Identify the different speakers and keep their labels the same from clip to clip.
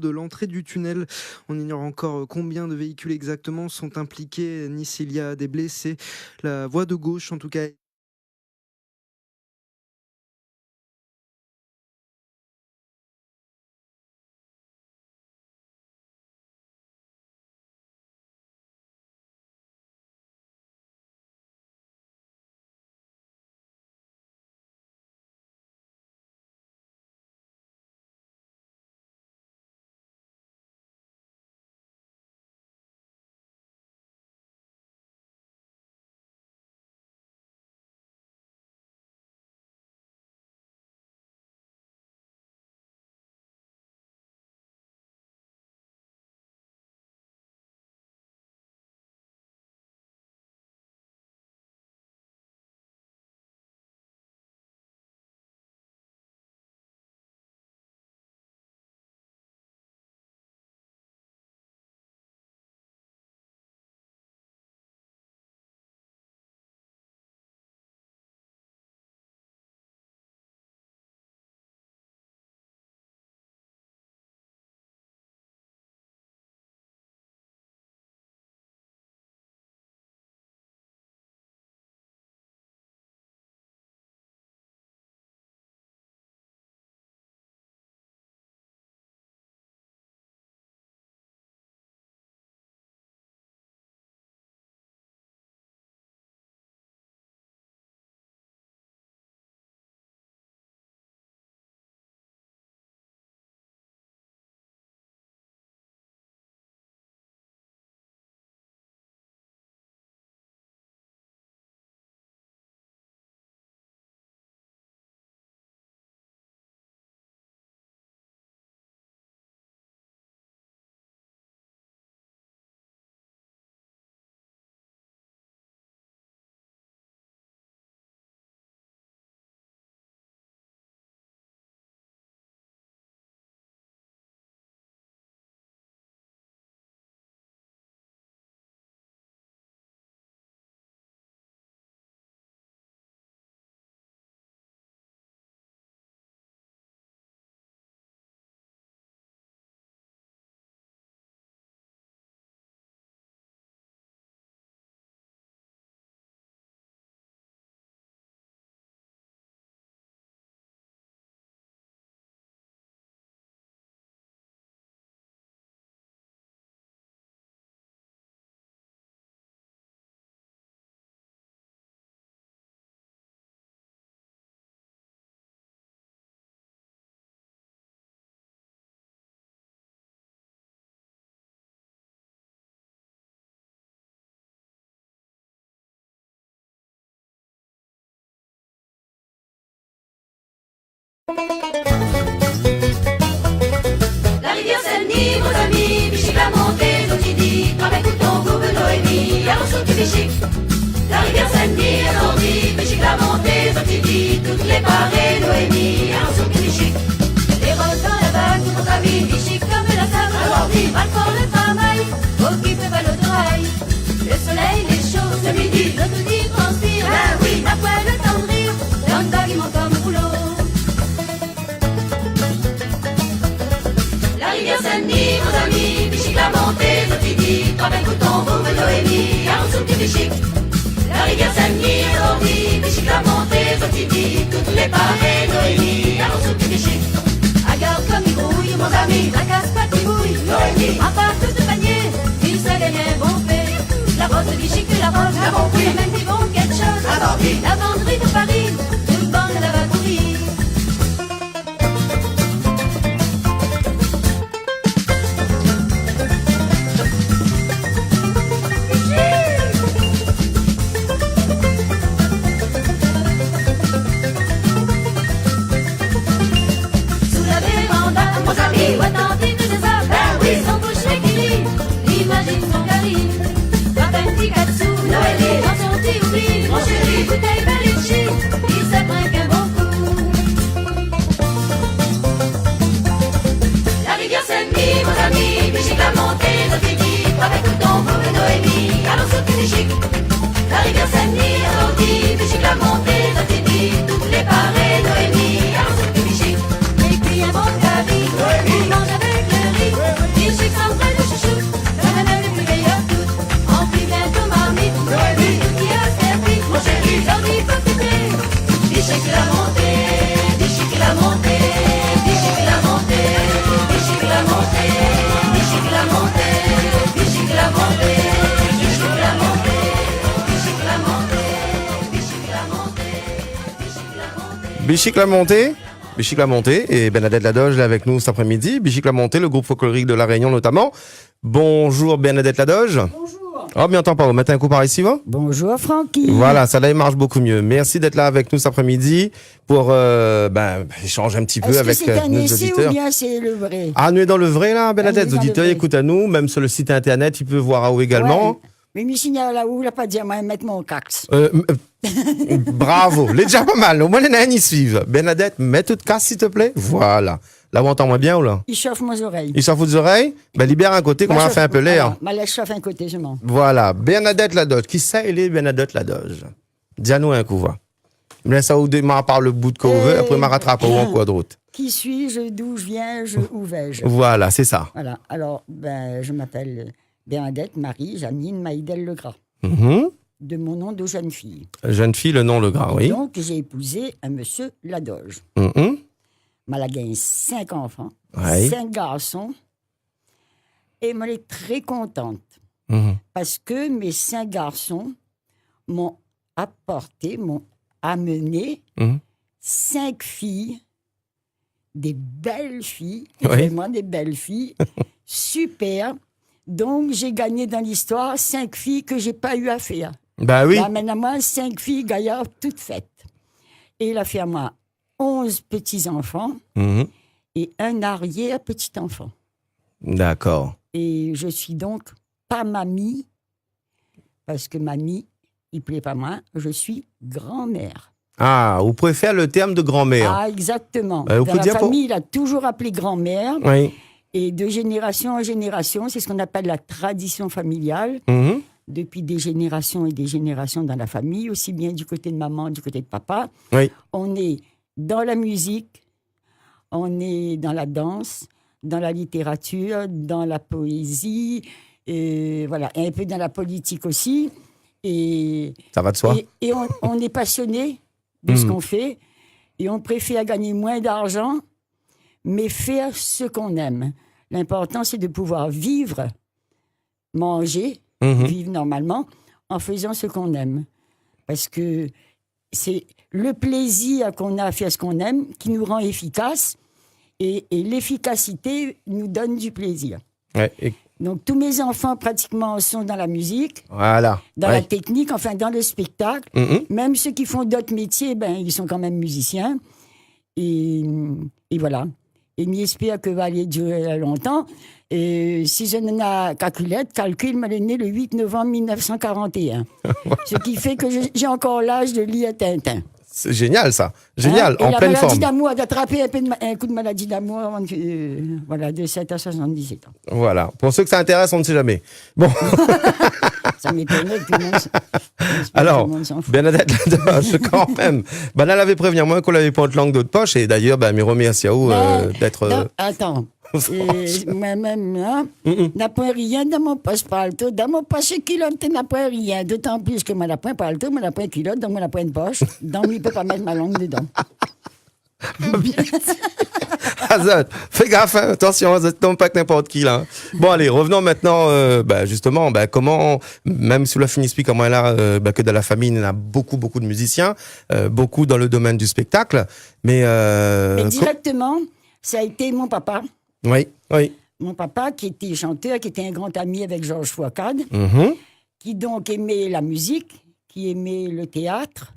Speaker 1: de l'entrée du tunnel. On ignore encore combien de véhicules exactement sont impliqués, ni s'il y a des blessés. La voie de gauche, en tout cas,
Speaker 2: La rivière Saint-Denis, vos amis, Bichic la montée, Zotidi, Travail Couton, Goube, Noémie, Yaroussouk et Bichic. La rivière Saint-Denis, Azordi, Bichic la montée, Zotidi, toutes les parées, Noémie, Yaroussouk et Bichic. Les roses dans la vague, vos amis, Bichic comme la sable, Azordi, mal pour le travail, occupe pas le rail. Le soleil, les choses, le midi, Zotidi transpire, ben oui, ma poêle tendrir, dans le baguement comme rouleau. La rivière Saint-Denis, vos amis, Bichic la montée, Zotidi, Travail Couton, Goube, Noémie, Yaroussouk et Bichic. La rivière Saint-Denis, Azordi, Bichic la montée, Zotidi, toutes les parées, Noémie, Yaroussouk et Bichic. Agarre comme il brouille, mon ami, la casse pas qui bouille, Noémie, à part tout de panier, il se gagne un bon fait. La bosse de Bichic, la rose, la bon prix, même qui vont quelque chose, Azordi, la venderie de Paris, une bande la va pourrir. Sous la véranda, mon ami, ou attentif de ça, ben oui, son bouche l'équilibre, l'imagine son carine. Dans un petit katsu, Noël, dans son petit oubli, mon chéri, bouteille belle
Speaker 3: Bichic la montée. Bichic la montée et Bernadette Ladoge là avec nous cet après-midi. Bichic la montée, le groupe folklorique de La Réunion notamment. Bonjour Bernadette Ladoge.
Speaker 4: Bonjour.
Speaker 3: Oh, bien t'entends pas, vous mettez un coup par ici, va?
Speaker 4: Bonjour Francky.
Speaker 3: Voilà, ça là, il marche beaucoup mieux. Merci d'être là avec nous cet après-midi pour échanger un petit peu avec
Speaker 4: Est-ce que c'est un
Speaker 3: nos
Speaker 4: essai
Speaker 3: auditeurs.
Speaker 4: ou bien c'est le vrai?
Speaker 3: Ah, nous est dans le vrai là, Bernadette.
Speaker 4: Ah,
Speaker 3: Les
Speaker 4: nous est dans le
Speaker 3: auditeurs
Speaker 4: vrai.
Speaker 3: écoutent à nous, même sur le site internet, ils peuvent voir à où également.
Speaker 4: Ouais. Mais Michel là où il a pas dit à moi mettre mon cax.
Speaker 3: Bravo, les déjà pas mal. Au moins les nains y suivent. Bernadette, mets tout de casse s'il te plaît. Voilà. Là, on entend moins bien ou là?
Speaker 4: Il chauffe mes oreilles.
Speaker 3: Il s'en fout des oreilles? Ben, libère un côté, comment on fait un peu l'air.
Speaker 4: Ma lèche chauffe un côté, je mens.
Speaker 3: Voilà. Bernadette Ladoge. Qui ça, elle est Bernadette Ladoge? Dis-nous un coup, va. Mais ça, ou démarre par le bout de veut, après, m'a rattrape en quoi de route.
Speaker 4: Qui suis-je, d'où je viens, où vais-je?
Speaker 3: Voilà, c'est ça.
Speaker 4: Voilà. Alors, je m'appelle Bernadette Marie Janine Maïdel Legras,
Speaker 3: Mhm.
Speaker 4: de mon nom de jeune fille.
Speaker 3: Jeune fille, le nom, le gras, oui.
Speaker 4: Donc, j'ai épousé un monsieur Ladoge.
Speaker 3: Mhm.
Speaker 4: Elle a gagné 5 enfants,
Speaker 3: Ouais.
Speaker 4: 5 garçons, et elle est très contente.
Speaker 3: Mhm.
Speaker 4: Parce que mes 5 garçons m'ont apporté, m'ont amené
Speaker 3: Mhm.
Speaker 4: 5 filles, des belles filles,
Speaker 3: Oui.
Speaker 4: vraiment des belles filles, super. Donc, j'ai gagné dans l'histoire 5 filles que j'ai pas eu à faire.
Speaker 3: Bah oui.
Speaker 4: Il amène à moi 5 filles gaillardes toutes faites. Et il a fait à moi 11 petits-enfants
Speaker 3: Mhm.
Speaker 4: et un arrière-petit-enfant.
Speaker 3: D'accord.
Speaker 4: Et je suis donc pas mamie, parce que mamie, il plaît pas moi, je suis grand-mère.
Speaker 3: Ah, vous préférez le terme de grand-mère?
Speaker 4: Ah, exactement.
Speaker 3: vous
Speaker 4: Dans
Speaker 3: pouvez
Speaker 4: la
Speaker 3: dire pour-
Speaker 4: famille, il a toujours appelé grand-mère.
Speaker 3: Oui.
Speaker 4: Et de génération en génération, c'est ce qu'on appelle la tradition familiale.
Speaker 3: Mhm.
Speaker 4: Depuis des générations et des générations dans la famille, aussi bien du côté de maman, du côté de papa.
Speaker 3: Oui.
Speaker 4: On est dans la musique, on est dans la danse, dans la littérature, dans la poésie, et voilà, et un peu dans la politique aussi. Et,
Speaker 3: Ça va de soi?
Speaker 4: et on est passionné de ce qu'on fait, et on préfère gagner moins d'argent, mais faire ce qu'on aime. L'important, c'est de pouvoir vivre, manger,
Speaker 3: Mhm.
Speaker 4: vivre normalement, en faisant ce qu'on aime. Parce que c'est le plaisir qu'on a à faire ce qu'on aime qui nous rend efficaces, et l'efficacité nous donne du plaisir.
Speaker 3: Ouais, et-
Speaker 4: Donc, tous mes enfants, pratiquement, sont dans la musique,
Speaker 3: Voilà.
Speaker 4: dans
Speaker 3: Ouais.
Speaker 4: la technique, enfin, dans le spectacle.
Speaker 3: Mhm.
Speaker 4: Même ceux qui font d'autres métiers, ils sont quand même musiciens. Et voilà. Et j'espère que va aller durer longtemps. Et si je n'en ai calcul, m'a né le 8 novembre 1941. Ce qui fait que j'ai encore l'âge de lire Tintin.
Speaker 3: C'est génial, ça. Génial,
Speaker 4: Et
Speaker 3: en
Speaker 4: la
Speaker 3: pleine
Speaker 4: maladie
Speaker 3: forme.
Speaker 4: d'amour, d'attraper un coup de maladie d'amour, voilà, de 7 à 77 ans.
Speaker 3: Voilà. Pour ceux que ça intéresse, on ne sait jamais. Bon,
Speaker 4: Ça m'étonnait que tout le monde
Speaker 3: alors,
Speaker 4: tout le monde s'en fout.
Speaker 3: Bernadette Ladoge, quand même. Ben, elle avait prévenu moi qu'on l'avait pas de langue d'autre poche. Et d'ailleurs, mes remercie à vous d'être...
Speaker 4: Non, attends. Moi-même, hein, n'a pas rien dans mon poche palto. Dans mon poche culotte, n'a pas rien. D'autant plus que moi, n'a pas un palto, moi, n'a pas un culotte, donc moi, n'a pas une poche. Donc, il ne peut pas mettre ma langue dedans.
Speaker 3: Azot, fais gaffe, hein, attention, ça tombe pas que n'importe qui là. Bon allez, revenons maintenant, justement, comment, même sous la Finispi, comment elle a, que dans la famille, il y en a beaucoup de musiciens, beaucoup dans le domaine du spectacle, mais
Speaker 4: Et directement, ça a été mon papa.
Speaker 3: oui.
Speaker 4: Mon papa, qui était chanteur, qui était un grand ami avec Georges Fouacade,
Speaker 3: Mhm.
Speaker 4: qui donc aimait la musique, qui aimait le théâtre,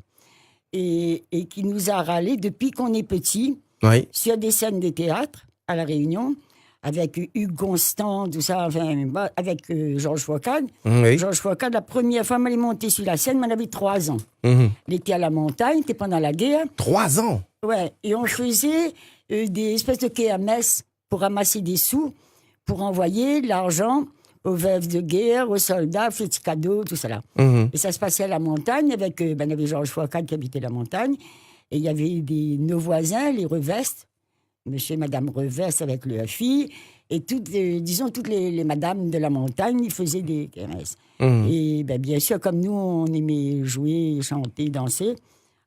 Speaker 4: et qui nous a râlé depuis qu'on est petit
Speaker 3: Oui.
Speaker 4: sur des scènes de théâtre à La Réunion, avec Hugues Constant, tout ça, enfin, avec Georges Fouacade.
Speaker 3: Oui.
Speaker 4: Georges Fouacade, la première fois, elle est montée sur la scène, elle avait 3 ans.
Speaker 3: Mhm.
Speaker 4: Elle était à la montagne, c'était pendant la guerre.
Speaker 3: 3 ans.
Speaker 4: Ouais, et on faisait des espèces de kermesses pour ramasser des sous, pour envoyer l'argent aux veuves de guerre, aux soldats, aux petits cadeaux, tout ça là.
Speaker 3: Mhm.
Speaker 4: Et ça se passait à la montagne avec, il y avait Georges Fouacade qui habitait la montagne, et il y avait nos voisins, les Revestes, monsieur et madame Reveste avec leur fille, et toutes, toutes les madames de la montagne, ils faisaient des kermesses.
Speaker 3: Mhm.
Speaker 4: Et bien sûr, comme nous, on aimait jouer, chanter, danser,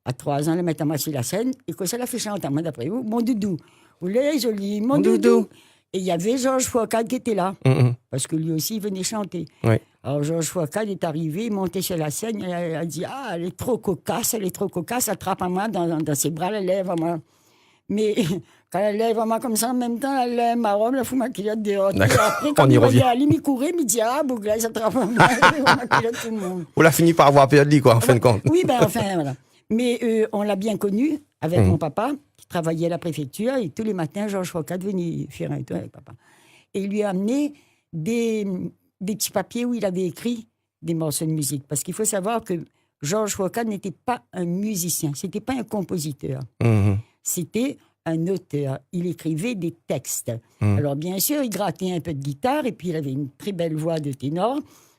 Speaker 4: à 3 ans, le mettre à moi sur la scène, et que ça l'a fait chanter, moi, d'après vous, mon doudou. Vous l'avez joli, mon doudou. Et il y avait Georges Fouacade qui était là,
Speaker 3: Mhm.
Speaker 4: parce que lui aussi, il venait chanter.
Speaker 3: Oui.
Speaker 4: Alors, Georges Foicade est arrivé, il montait sur la scène, elle a dit « Ah, elle est trop cocasse, attrape à moi dans ses bras, elle lève à moi. » Mais quand elle lève à moi comme ça, en même temps, elle lève ma robe, elle fout ma culotte dehors.
Speaker 3: D'accord.
Speaker 4: Après, quand
Speaker 3: On y revient.
Speaker 4: aller, il courait, il me dit « Ah, Bouglaise, attrape à moi, elle lève ma culotte, tout le monde. »
Speaker 3: On l'a fini par avoir perdu, quoi, en fin de compte.
Speaker 4: Oui, ben enfin, voilà. Mais on l'a bien connu avec mon papa, qui travaillait à la préfecture, et tous les matins, Georges Foicade venait faire un tour avec papa. Et il lui a amené des petits papiers où il avait écrit des morceaux de musique. Parce qu'il faut savoir que Georges Foicade n'était pas un musicien, c'était pas un compositeur.
Speaker 3: Mhm.
Speaker 4: C'était un auteur. Il écrivait des textes. Alors, bien sûr, il grattait un peu de guitare, et puis il avait une très belle voix de ténor.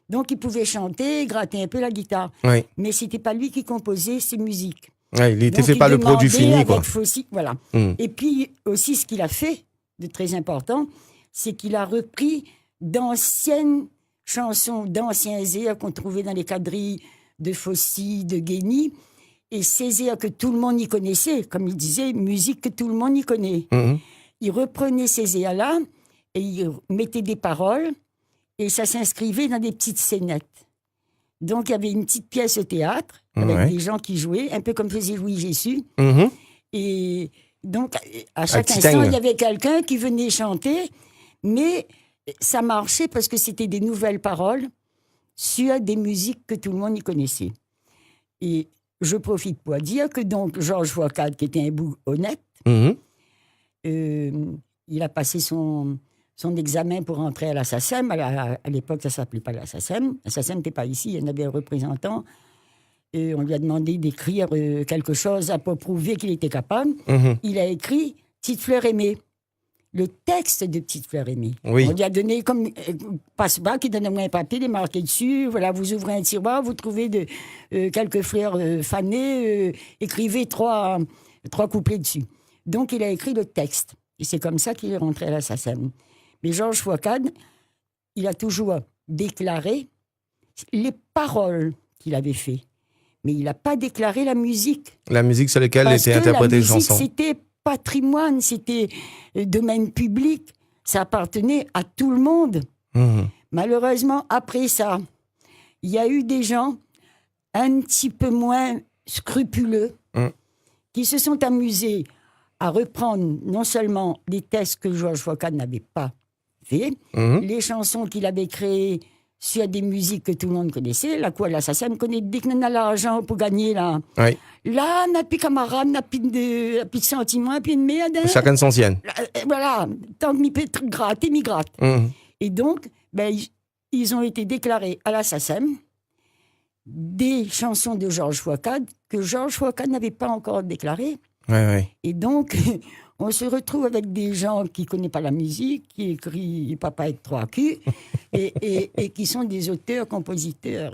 Speaker 4: Donc, il pouvait chanter, gratter un peu la guitare.
Speaker 3: Oui.
Speaker 4: Mais c'était pas lui qui composait ses musiques.
Speaker 3: Ouais, il n'était
Speaker 4: Donc,
Speaker 3: fait
Speaker 4: il
Speaker 3: pas le produit
Speaker 4: demandait
Speaker 3: fini,
Speaker 4: avec
Speaker 3: quoi.
Speaker 4: Fossy, voilà.
Speaker 3: Mm.
Speaker 4: Et puis, aussi, ce qu'il a fait de très important, c'est qu'il a repris d'anciennes chansons, d'anciens airs qu'on trouvait dans les quadrilles de Fossy, de Guény, et ces airs que tout le monde y connaissait, comme il disait, musique que tout le monde y connaît.
Speaker 3: Mhm.
Speaker 4: Il reprenait ces airs-là et il mettait des paroles et ça s'inscrivait dans des petites scénettes. Donc, il y avait une petite pièce au théâtre avec
Speaker 3: Ouais.
Speaker 4: des gens qui jouaient, un peu comme faisait Louis Jessus.
Speaker 3: Mhm.
Speaker 4: Et donc, à chaque
Speaker 3: petit
Speaker 4: instant,
Speaker 3: tangle.
Speaker 4: il y avait quelqu'un qui venait chanter, mais ça marchait parce que c'était des nouvelles paroles sur des musiques que tout le monde y connaissait. Et je profite pour dire que donc Georges Foicade, qui était un bout honnête,
Speaker 3: Mhm.
Speaker 4: il a passé son examen pour entrer à la SACEM. À l'époque, ça ne s'appelait pas la SACEM. La SACEM n'était pas ici, il y en avait un représentant. Et on lui a demandé d'écrire quelque chose pour prouver qu'il était capable.
Speaker 3: Mhm.
Speaker 4: Il a écrit « Petite fleur aimée ». Le texte de Petite fleur aimée.
Speaker 3: Oui.
Speaker 4: On lui a donné comme passe-bas qui donne un papier, il est marqué dessus. Voilà, vous ouvrez un tiroir, vous trouvez quelques fleurs fanées, écrivez trois couplets dessus. Donc, il a écrit le texte. Et c'est comme ça qu'il est rentré à la SACEM. Mais Georges Foicade, il a toujours déclaré les paroles qu'il avait fait. Mais il n'a pas déclaré la musique.
Speaker 3: La musique sur laquelle
Speaker 4: Parce
Speaker 3: étaient
Speaker 4: que
Speaker 3: interprétées les
Speaker 4: la musique,
Speaker 3: chansons.
Speaker 4: c'était patrimoine, c'était domaine public. Ça appartenait à tout le monde.
Speaker 3: Mhm.
Speaker 4: Malheureusement, après ça, il y a eu des gens un petit peu moins scrupuleux qui se sont amusés à reprendre non seulement les textes que Georges Foicade n'avait pas fait, les chansons qu'il avait créées sur des musiques que tout le monde connaissait, la quoi, la SACEM connaît, dès qu'on a l'argent pour gagner, là,
Speaker 3: Oui.
Speaker 4: là, on n'a plus camarades, on n'a plus de sentiments, puis de merde. Hein.
Speaker 3: Chacun de son sienne.
Speaker 4: Voilà, tant que m'y peut gratter, m'y gratte.
Speaker 3: Mhm.
Speaker 4: Et donc, ben, ils ont été déclarés à la SACEM des chansons de Georges Foicade que Georges Foicade n'avait pas encore déclarées.
Speaker 3: Oui, oui.
Speaker 4: Et donc, on se retrouve avec des gens qui ne connaissent pas la musique, qui écrivent Papa avec 3 culs, et qui sont des auteurs-compositeurs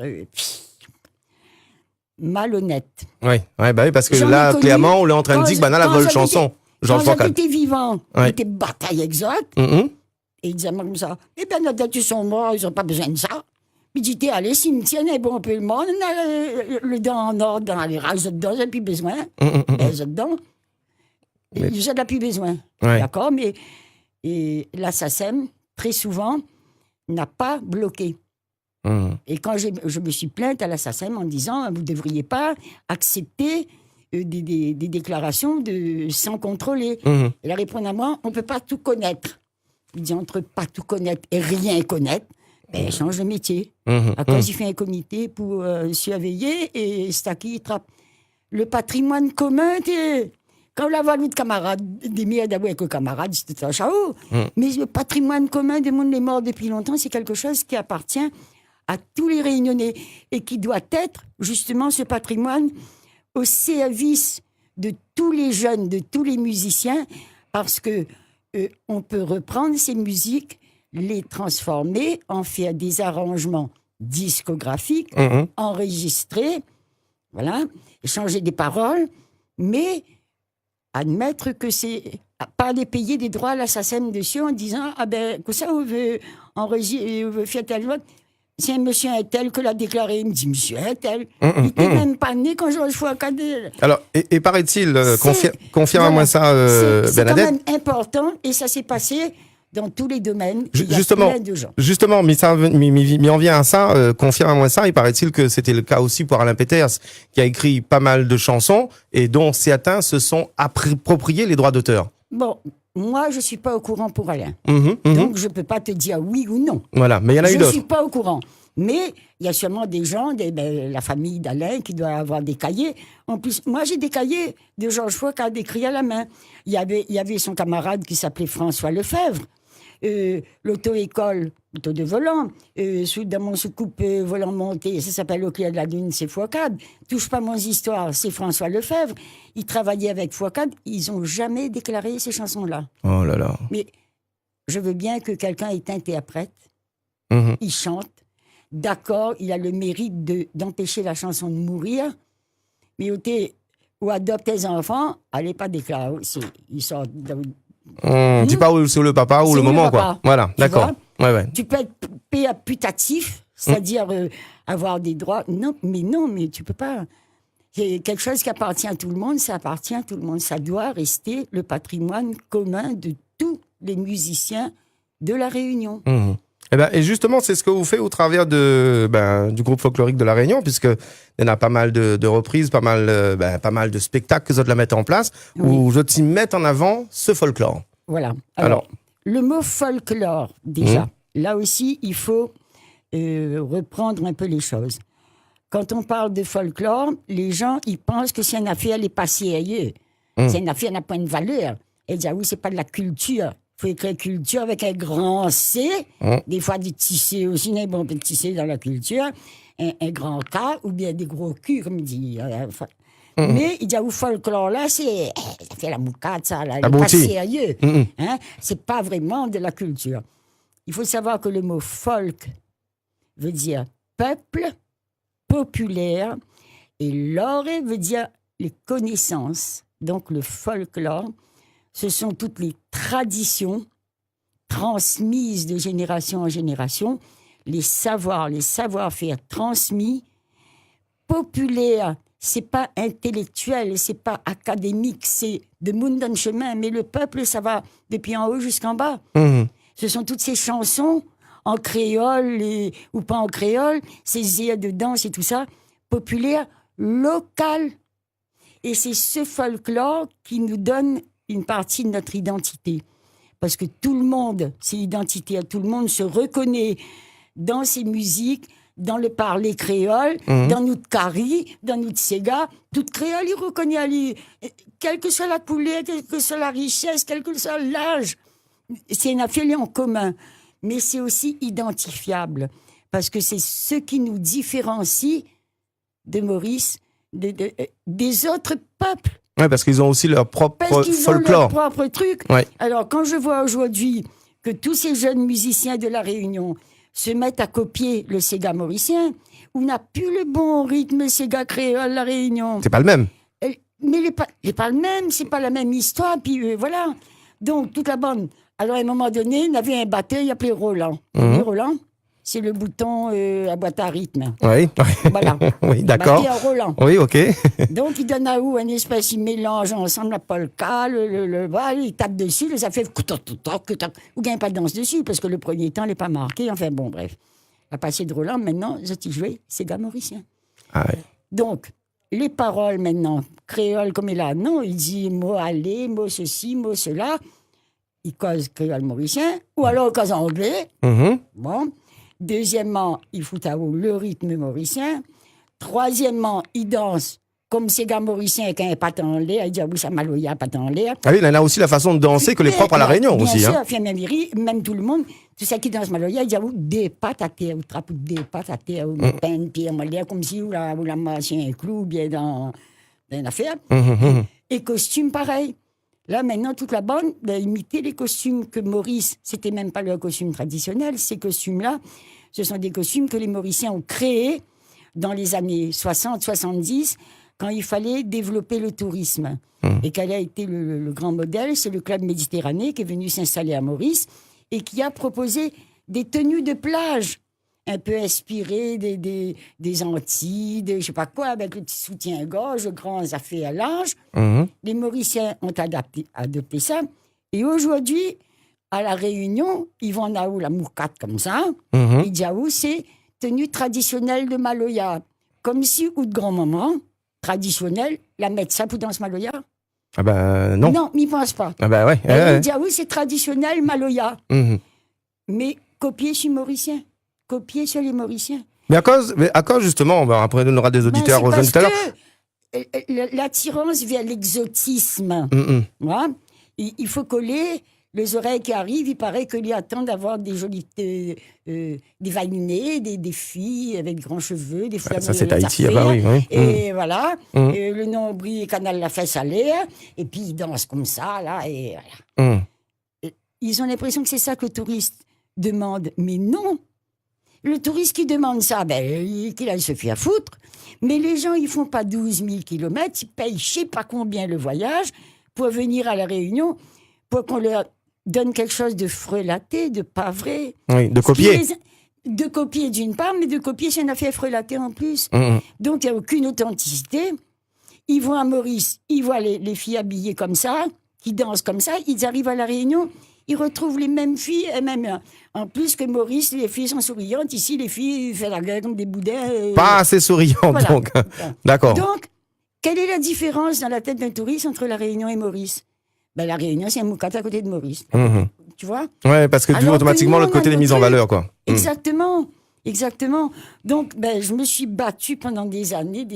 Speaker 4: malhonnêtes.
Speaker 3: Oui, ouais, bah oui, parce que
Speaker 4: J'en ai
Speaker 3: là,
Speaker 4: connu.
Speaker 3: clairement, on est en train de dire que ben, là, la
Speaker 4: Quand
Speaker 3: bonne
Speaker 4: j'habitais-
Speaker 3: chanson, Georges
Speaker 4: Quand
Speaker 3: Foicade.
Speaker 4: j'étais vivant,
Speaker 3: Ouais.
Speaker 4: il était bataille exacte.
Speaker 3: Mhm.
Speaker 4: Et il disait comme ça, eh bien, nos dates sont morts, ils n'ont pas besoin de ça. Puis il dit, allez, cimetière, on est bon, un peu le monde, on a le dent en ordre dans les rails dedans, ils n'ont plus besoin. Les dedans,
Speaker 3: Mais-
Speaker 4: ils n'ont plus besoin.
Speaker 3: Ouais.
Speaker 4: D'accord, mais et la SACEM, très souvent, n'a pas bloqué.
Speaker 3: Mhm.
Speaker 4: Et quand je me suis plainte à la SACEM en disant, vous ne devriez pas accepter des déclarations sans contrôler.
Speaker 3: Mhm.
Speaker 4: Elle répond à moi, on ne peut pas tout connaître. Il dit, entre pas tout connaître et rien connaître, ben, change de métier.
Speaker 3: Mhm.
Speaker 4: À cause, il fait un comité pour surveiller et c'est à qui il trappe. Le patrimoine commun, quand la value de camarades, des merdes avec les camarades, c'était un chao. Mais le patrimoine commun des mondes les morts depuis longtemps, c'est quelque chose qui appartient à tous les Réunionnais et qui doit être, justement, ce patrimoine au service de tous les jeunes, de tous les musiciens, parce que on peut reprendre ces musiques, les transformer, en faire des arrangements discographiques,
Speaker 3: Mhm.
Speaker 4: enregistrer, voilà, changer des paroles, mais admettre que c'est pas les payer des droits à la SACEM dessus en disant ah ben que ça on veut enregistrer, on veut faire telle loi. C'est un monsieur un tel que l'a déclaré. Il me dit monsieur un tel. Il n'était même pas né quand Georges Foicade.
Speaker 3: Alors, et paraît-il,
Speaker 4: C'est-
Speaker 3: confirme-moi
Speaker 4: voilà.
Speaker 3: ça,
Speaker 4: C'est quand
Speaker 3: Bernadette.
Speaker 4: même important et ça s'est passé dans tous les domaines.
Speaker 3: Ju-
Speaker 4: Il y a
Speaker 3: justement,
Speaker 4: plein de gens.
Speaker 3: Justement, mais en vient à ça, confirme-moi ça, il paraît-il que c'était le cas aussi pour Alain Peters, qui a écrit pas mal de chansons et dont certains se sont appropriés les droits d'auteur.
Speaker 4: Bon, moi, je suis pas au courant pour Alain.
Speaker 3: Mhm.
Speaker 4: Donc, je peux pas te dire oui ou non.
Speaker 3: Voilà, mais il y en a eu
Speaker 4: Je
Speaker 3: d'autres.
Speaker 4: suis pas au courant. Mais il y a sûrement des gens, la famille d'Alain, qui doit avoir des cahiers. En plus, moi, j'ai des cahiers de Georges Foicade écrits à la main. Il y avait son camarade qui s'appelait François Lefebvre. L'auto-école, auto de volant, dans mon soucoupe volant monté, ça s'appelle Au clair de la lune, c'est Foicade. Touche pas mon histoire, c'est François Lefebvre. Ils travaillaient avec Foicade, ils ont jamais déclaré ces chansons-là.
Speaker 3: Oh là là.
Speaker 4: Mais je veux bien que quelqu'un est interprète,
Speaker 3: Mhm.
Speaker 4: il chante, d'accord, il a le mérite d'empêcher la chanson de mourir, mais ou adopte tes enfants, allez pas déclarer, ils sortent.
Speaker 3: Dis pas où c'est le papa ou
Speaker 4: C'est
Speaker 3: le
Speaker 4: où
Speaker 3: moment,
Speaker 4: le
Speaker 3: quoi.
Speaker 4: papa.
Speaker 3: Voilà,
Speaker 4: Tu
Speaker 3: d'accord. Ouais, ouais.
Speaker 4: Tu peux être putatif, c'est-à-dire avoir des droits. Non, mais tu peux pas. C'est quelque chose qui appartient à tout le monde, ça appartient à tout le monde. Ça doit rester le patrimoine commun de tous les musiciens de La Réunion.
Speaker 3: Mhm. Et justement, c'est ce que vous faites au travers du groupe folklorique de La Réunion, puisque il y en a pas mal de reprises, pas mal de spectacles que vous autres la mettre en place, où vous autres y mettent en avant ce folklore.
Speaker 4: Voilà.
Speaker 3: Alors.
Speaker 4: Le mot folklore, déjà, là aussi, il faut reprendre un peu les choses. Quand on parle de folklore, les gens, ils pensent que c'est une affaire, les passés ailleurs. C'est une affaire, n'a pas une valeur. Et dire, oui, c'est pas de la culture. Il faut écrire culture avec un grand C, des fois du tissé aussi, mais bon, on peut tisser dans la culture, un grand K, ou bien des gros Q, comme il dit. Mais il dit, au folklore, là, ça fait la moucade, ça, là,
Speaker 3: La
Speaker 4: pas
Speaker 3: boutique.
Speaker 4: sérieux. Hein? C'est pas vraiment de la culture. Il faut savoir que le mot folk veut dire peuple, populaire, et lore veut dire les connaissances. Donc, le folklore, ce sont toutes les traditions transmises de génération en génération, les savoir-faire transmis, populaires. C'est pas intellectuel, c'est pas académique, c'est de monde dans le chemin. Mais le peuple, ça va depuis en haut jusqu'en bas.
Speaker 3: Mhm.
Speaker 4: Ce sont toutes ces chansons en créole ou pas en créole, ces airs de danse et tout ça, populaires, locales. Et c'est ce folklore qui nous donne une partie de notre identité. Parce que tout le monde, c'est identitaire, tout le monde se reconnaît dans ces musiques, dans le parler créole, dans notre cari, dans notre séga. Tout créole, il reconnaît Ali. Quelle que soit la couleur, quelle que soit la richesse, quel que soit l'âge. C'est une affaire en commun. Mais c'est aussi identifiable. Parce que c'est ce qui nous différencie de Maurice, des autres peuples.
Speaker 3: Ouais, parce qu'ils ont aussi leur propre
Speaker 4: Parce qu'ils ont leur
Speaker 3: folklore.
Speaker 4: propre truc.
Speaker 3: Ouais.
Speaker 4: Alors, quand je vois aujourd'hui que tous ces jeunes musiciens de La Réunion se mettent à copier le Sega mauricien, on n'a plus le bon rythme Sega créole La Réunion.
Speaker 3: C'est pas le même.
Speaker 4: Mais il n'est pas le même, c'est pas la même histoire, puis voilà. Donc, toute la bande. Alors, à un moment donné, il y avait un batteur, il appelait Roland. Et Roland, c'est le bouton à boîte à rythme.
Speaker 3: Oui.
Speaker 4: Voilà.
Speaker 3: Oui, d'accord.
Speaker 4: Batteur Roland.
Speaker 3: Oui, ok.
Speaker 4: Donc, il donne à où un espèce, il mélange ensemble la polka, voilà, il tape dessus, ça fait ou gagne pas de danse dessus, parce que le premier temps, il n'est pas marqué. Enfin, bon, bref. À passer de Roland, maintenant, je joué, c'est gars mauricien.
Speaker 3: Ah ouais.
Speaker 4: Donc, les paroles maintenant, créole comme il a, non, il dit mot aller, mot ceci, mot cela. Il cause créole mauricien, ou alors il cause anglais.
Speaker 3: Mhm.
Speaker 4: Bon. Deuxièmement, il fout à haut le rythme mauricien. Troisièmement, il danse comme ces gars mauriciens avec un patin en l'air. Il dit, ah oui, ça maloya, patin en l'air.
Speaker 3: Ah oui, il y en a aussi la façon de danser que les propres à La Réunion
Speaker 4: bien
Speaker 3: aussi.
Speaker 4: sûr,
Speaker 3: Hein.
Speaker 4: puis même tout le monde, tout ça qui danse maloya, il dit, ah oui, des pattes à terre, ou trappe des pattes à terre, ou peine, puis en l'air, comme si ou la marché un clou, ou bien dans une affaire. Et costume pareil. Là, maintenant, toute la bande va imiter les costumes que Maurice, c'était même pas leur costume traditionnel, ces costumes-là, ce sont des costumes que les Mauriciens ont créés dans les années 60-70, quand il fallait développer le tourisme. Et quel a été le grand modèle? C'est le Club Méditerranée qui est venu s'installer à Maurice et qui a proposé des tenues de plage un peu inspirées des Antilles, de je sais pas quoi, avec le petit soutien-gorge, grands affaires larges. Les Mauriciens ont adopté ça. Et aujourd'hui, à La Réunion, ils vont en haut la moukate comme ça.
Speaker 3: Mhm.
Speaker 4: Et Djaou, c'est tenue traditionnelle de Maloya. Comme si, ou de grand-maman, traditionnelle, la mettre ça pour danser Maloya.
Speaker 3: Ah ben non.
Speaker 4: Non, m'y pense pas.
Speaker 3: Ah ben ouais.
Speaker 4: Et
Speaker 3: ouais.
Speaker 4: Djaou, c'est traditionnel Maloya.
Speaker 3: Mhm.
Speaker 4: Mais copié sur Mauricien. Copié sur les Mauriciens.
Speaker 3: Mais à cause justement, ben, après on aura des auditeurs
Speaker 4: Ben,
Speaker 3: aux jeunes
Speaker 4: c'est
Speaker 3: tout à l'heure.
Speaker 4: parce que l'attirance vers l'exotisme.
Speaker 3: Mhm.
Speaker 4: Voilà. Il faut coller les oreilles qui arrivent. Il paraît que lui attend d'avoir des jolies, des valinés, des filles avec de grands cheveux, des filles
Speaker 3: Ça c'est
Speaker 4: avec
Speaker 3: Tahiti,
Speaker 4: des
Speaker 3: ah bah oui. oui.
Speaker 4: Et voilà,
Speaker 3: Mhm.
Speaker 4: Et le nombril et canal la fesse à l'air, et puis ils dansent comme ça, là, et voilà.
Speaker 3: Mhm.
Speaker 4: Ils ont l'impression que c'est ça que le touriste demande, mais non. Le touriste qui demande ça, qu'il aille se faire foutre. Mais les gens, ils font pas 12 000 kilomètres, ils payent je sais pas combien le voyage pour venir à La Réunion, pour qu'on leur donne quelque chose de frelaté, de pas vrai.
Speaker 3: Oui, de copier.
Speaker 4: De copier d'une part, mais de copier, c'est une affaire frelatée en plus.
Speaker 3: Mhm.
Speaker 4: Donc, il n'y a aucune authenticité. Ils vont à Maurice, ils voient les filles habillées comme ça, qui dansent comme ça, ils arrivent à La Réunion, ils retrouvent les mêmes filles, et même en plus que Maurice, les filles sont souriantes. Ici, les filles font la gueule comme des boudins.
Speaker 3: Pas assez souriant
Speaker 4: Voilà.
Speaker 3: donc. D'accord.
Speaker 4: Donc, quelle est la différence dans la tête d'un touriste entre La Réunion et Maurice? La Réunion, c'est un moukat à côté de Maurice.
Speaker 3: Mhm.
Speaker 4: Tu vois?
Speaker 3: Ouais, parce que
Speaker 4: Alors que
Speaker 3: automatiquement
Speaker 4: nous,
Speaker 3: l'autre
Speaker 4: on a
Speaker 3: côté les
Speaker 4: nos
Speaker 3: mises en
Speaker 4: trucs.
Speaker 3: valeur quoi. Mhm.
Speaker 4: Exactement, exactement. Donc, je me suis battue pendant des années.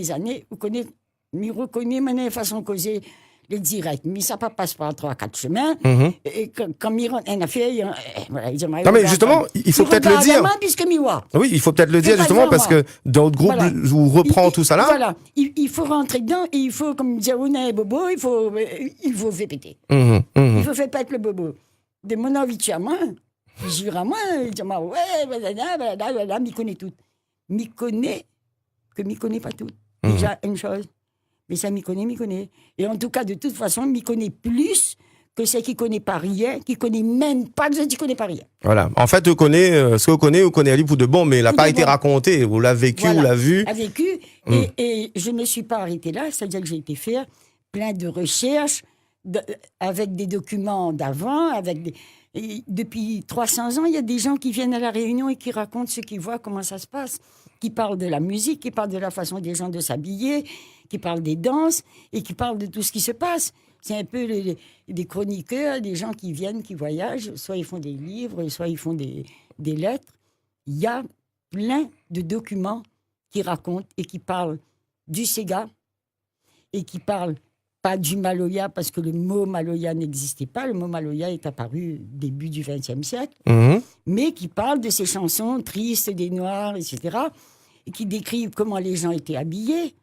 Speaker 4: Me reconnaît ma façon de causer le direct. Mais ça passe par 3-4 chemins.
Speaker 3: Mhm.
Speaker 4: Et quand Miron a fait, voilà, il dit,
Speaker 3: Non mais justement, il faut peut-être le dire.
Speaker 4: Puisque Miwa.
Speaker 3: Oui, il faut peut-être le dire
Speaker 4: pas
Speaker 3: justement
Speaker 4: devant
Speaker 3: parce
Speaker 4: moi.
Speaker 3: que dans notre groupe
Speaker 4: Voilà.
Speaker 3: où on reprend tout ça là.
Speaker 4: Voilà, il faut rentrer dedans et il faut, comme disait Ouna et Bobo, il faut faire péter.
Speaker 3: Mhm. Mhm.
Speaker 4: Il faut faire péter le Bobo. De mon envie à moi, il jure à moi, il dit, ouais, voilà, m'y connaît tout. M'y connaît, que m'y connaît pas tout. Déjà, une chose. Mais ça, m'y connaît. Et en tout cas, de toute façon, m'y connaît plus que ceux qui ne connaissent pas rien, qui ne connaissent même pas que ceux qui ne connaissent pas rien.
Speaker 3: Voilà. En fait, vous connaissez Ali pour de bon, mais il n'a
Speaker 4: Pour
Speaker 3: pas
Speaker 4: de
Speaker 3: été
Speaker 4: bon.
Speaker 3: raconté. Vous l'avez vécu,
Speaker 4: Voilà.
Speaker 3: vous l'avez vu.
Speaker 4: A vécu. Et je ne me suis pas arrêtée là, c'est-à-dire que j'ai été faire plein de recherches avec des documents d'avant, et depuis 300 ans, il y a des gens qui viennent à La Réunion et qui racontent ce qu'ils voient, comment ça se passe, qui parlent de la musique, qui parlent de la façon des gens de s'habiller, qui parlent des danses et qui parlent de tout ce qui se passe. C'est un peu des chroniqueurs, des gens qui viennent, qui voyagent, soit ils font des livres, soit ils font des lettres. Il y a plein de documents qui racontent et qui parlent du Sega et qui parlent pas du Maloya, parce que le mot Maloya n'existait pas. Le mot Maloya est apparu début du XXe siècle,
Speaker 3: Mhm.
Speaker 4: mais qui parle de ces chansons tristes des Noirs, etc., et qui décrivent comment les gens étaient habillés.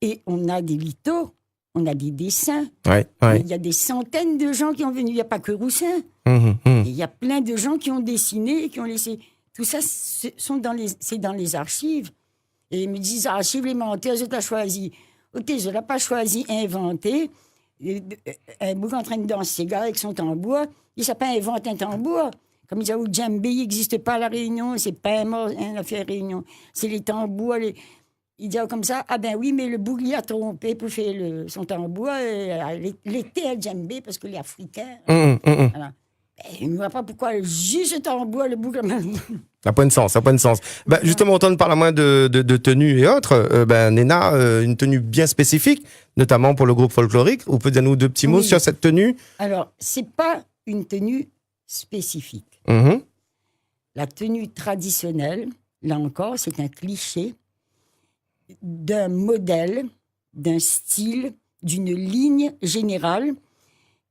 Speaker 4: Et on a des lithos, on a des dessins.
Speaker 3: Ouais, ouais.
Speaker 4: Il y a des centaines de gens qui ont venu. Il n'y a pas que Roussin.
Speaker 3: Mhm. Mhm.
Speaker 4: Et il y a plein de gens qui ont dessiné, qui ont laissé. Tout ça, c'est dans les archives. Et ils me disent, archives, les menteurs, je t'ai choisi. Ok, je ne l'ai pas choisi, inventé. Un bouc en train de danser, gars, avec son tambour. Il ne s'est pas inventé un tambour. Comme ils disent, le djembé, il n'existe pas à La Réunion. C'est pas une affaire Réunion. C'est les tambours. Il dit comme ça, ah ben oui, mais le bouc, il a trompé pour faire son tambour. L'été à djembé, parce que les Africains.
Speaker 3: Mhm. Mhm.
Speaker 4: Voilà. Il ne voit pas pourquoi juste tambour, le bouc.
Speaker 3: Ça n'a pas de sens, ça n'a pas de sens. Justement, on parle à moins de tenues et autres. Néna, une tenue bien spécifique, notamment pour le groupe folklorique. Vous pouvez dire nous deux petits mots
Speaker 4: Oui.
Speaker 3: sur cette tenue?
Speaker 4: Alors, c'est pas une tenue spécifique.
Speaker 3: Mhm.
Speaker 4: La tenue traditionnelle, là encore, c'est un cliché d'un modèle, d'un style, d'une ligne générale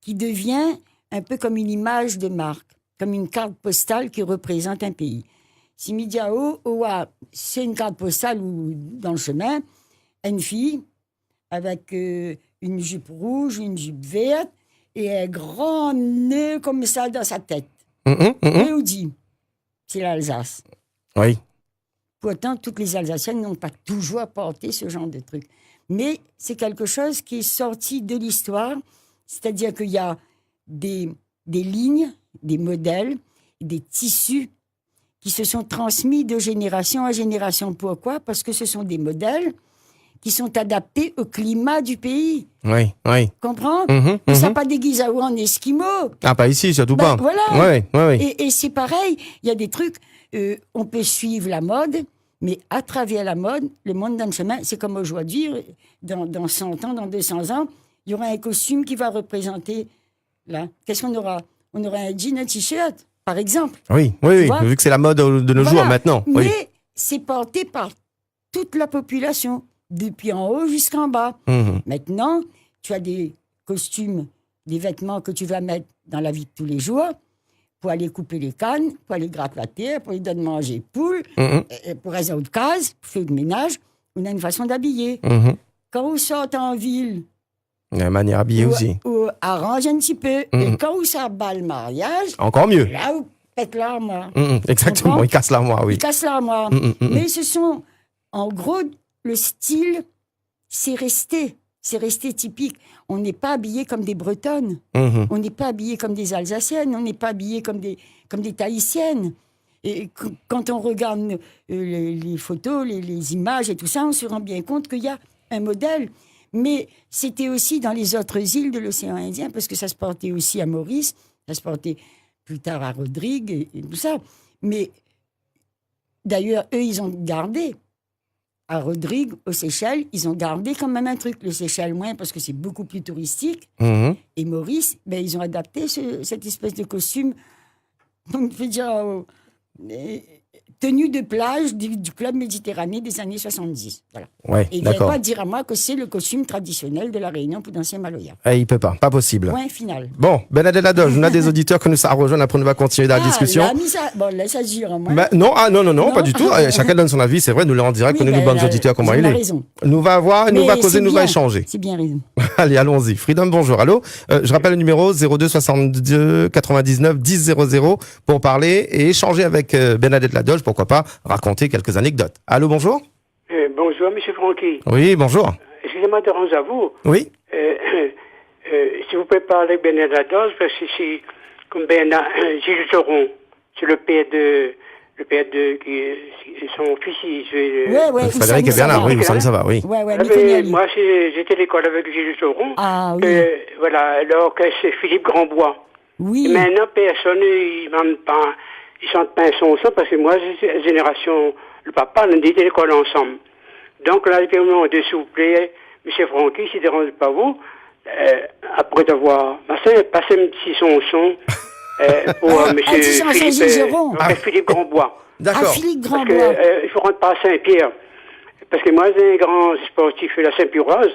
Speaker 4: qui devient un peu comme une image de marque, comme une carte postale qui représente un pays. Si Midiao, c'est une carte postale où, dans le chemin, une fille avec une jupe rouge, une jupe verte et un grand nœud comme ça dans sa tête.
Speaker 3: Mhm. Mhm.
Speaker 4: Et on dit, c'est l'Alsace.
Speaker 3: Oui.
Speaker 4: Pourtant, toutes les Alsaciennes n'ont pas toujours porté ce genre de truc. Mais c'est quelque chose qui est sorti de l'histoire, c'est-à-dire qu'il y a des lignes, des modèles, des tissus qui se sont transmis de génération en génération. Pourquoi? Parce que ce sont des modèles qui sont adaptés au climat du pays.
Speaker 3: Oui, oui.
Speaker 4: Comprends?
Speaker 3: Mhm,
Speaker 4: On ne s'est
Speaker 3: mhm.
Speaker 4: pas déguisé en esquimau.
Speaker 3: Ah, pas ici, surtout
Speaker 4: Ben,
Speaker 3: pas.
Speaker 4: voilà.
Speaker 3: Oui, oui, oui.
Speaker 4: Et c'est pareil, il y a des trucs, on peut suivre la mode, mais à travers la mode, le monde donne chemin. C'est comme aujourd'hui, dans 100 ans, dans 200 ans, il y aura un costume qui va représenter, là. Qu'est-ce qu'on aura? On aura un jean, un t-shirt, par exemple.
Speaker 3: Oui, oui, oui.
Speaker 4: vois?
Speaker 3: Vu que c'est la mode de nos
Speaker 4: Voilà.
Speaker 3: jours maintenant. Oui.
Speaker 4: Mais c'est porté par toute la population, depuis en haut jusqu'en bas.
Speaker 3: Mhm.
Speaker 4: Maintenant, tu as des costumes, des vêtements que tu vas mettre dans la vie de tous les jours pour aller couper les cannes, pour aller gratter la terre, pour aller donner manger poule,
Speaker 3: Mhm.
Speaker 4: pour rester autre case, pour faire le ménage. On a une façon d'habiller.
Speaker 3: Mhm. Quand
Speaker 4: Quand on sort en ville,
Speaker 3: La manière habillée aussi.
Speaker 4: on arrange un petit peu.
Speaker 3: Mhm.
Speaker 4: Et quand on s'abat le mariage,
Speaker 3: Encore mieux.
Speaker 4: là, on pète l'armoire.
Speaker 3: Mhm. Exactement,
Speaker 4: Comprends?
Speaker 3: il casse l'armoire, oui.
Speaker 4: Il casse l'armoire.
Speaker 3: Mhm, mhm.
Speaker 4: Mais ce sont, en gros, le style, c'est resté. C'est resté typique. On n'est pas habillé comme des Bretonnes.
Speaker 3: Mhm.
Speaker 4: On n'est pas habillé comme des Alsaciennes. On n'est pas habillé comme des Tahitiennes. Et quand on regarde les photos, les images et tout ça, on se rend bien compte qu'il y a un modèle. Mais c'était aussi dans les autres îles de l'océan Indien, parce que ça se portait aussi à Maurice, ça se portait plus tard à Rodrigue et tout ça. Mais d'ailleurs, eux, ils ont gardé. À Rodrigue, aux Seychelles, ils ont gardé quand même un truc. Les Seychelles, moins, parce que c'est beaucoup plus touristique.
Speaker 3: Mhm.
Speaker 4: Et Maurice, ben, ils ont adapté cette espèce de costume, on peut dire, tenue de plage du club méditerranéen des années 70. Voilà.
Speaker 3: Ouais,
Speaker 4: Et il ne vient
Speaker 3: d'accord.
Speaker 4: pas dire à moi que c'est le costume traditionnel de la Réunion pour danser Maloya.
Speaker 3: Eh, il peut pas possible.
Speaker 4: Point final.
Speaker 3: Bon, Bernadette Ladoge, on a des auditeurs que nous ça rejoindre. Après, on va continuer la discussion.
Speaker 4: Là, mais ça, bon, là, ça dure à moi.
Speaker 3: Ben, non, non,
Speaker 4: Non.
Speaker 3: pas du tout. Chacun donne son avis. C'est vrai, nous l'en direct,
Speaker 4: Oui,
Speaker 3: connaît nos
Speaker 4: ben,
Speaker 3: bonnes
Speaker 4: là,
Speaker 3: auditeurs, comment
Speaker 4: ils ont
Speaker 3: il est.
Speaker 4: raison.
Speaker 3: Nous va voir, nous
Speaker 4: Mais
Speaker 3: va causer,
Speaker 4: c'est
Speaker 3: nous va
Speaker 4: bien.
Speaker 3: échanger.
Speaker 4: C'est bien raison.
Speaker 3: Allez, allons-y. Freedom, bonjour. Allô? Je rappelle le numéro 02 62 99 10 00 pour parler et échanger avec Bernadette Ladoge. Pourquoi pas raconter quelques anecdotes. Allô, bonjour?
Speaker 5: Bonjour, M. Francky.
Speaker 3: Oui, bonjour.
Speaker 5: Excusez-moi de déranger à vous.
Speaker 3: Oui?
Speaker 5: Si vous pouvez parler avec Bernard Ladoge, parce que c'est comme Bernard Gilles Joron, c'est le père de son fils.
Speaker 4: Ouais,
Speaker 3: Frédéric et
Speaker 4: Oussama,
Speaker 3: Bernard, oui,
Speaker 5: va.
Speaker 3: vous savez, ça va, oui.
Speaker 4: Ouais,
Speaker 5: Ah,
Speaker 4: mais
Speaker 5: mais
Speaker 4: connais Ali.
Speaker 5: moi, j'étais à l'école avec Gilles Joron.
Speaker 4: Ah oui.
Speaker 5: Voilà, alors que c'est Philippe Grandbois.
Speaker 4: Oui.
Speaker 5: Et maintenant, personne, il m'en pas, ils chantent pas un son parce que moi, c'est la génération, le papa, on était à l'école ensemble. Donc là, il me demandé, s'il vous plaît, M. Francky, si ne dérange pas vous, après avoir passé un petit son pour M.
Speaker 4: petit chanson
Speaker 5: Philippe,
Speaker 4: Gilles Joron.
Speaker 5: Philippe Grandbois.
Speaker 4: Ah,
Speaker 3: D'accord.
Speaker 4: Philippe
Speaker 5: Parce
Speaker 4: Grandbois.
Speaker 5: que il faut rentrer pas à Saint-Pierre. Parce que moi, j'ai un grand sportif de la Saint-Puroise.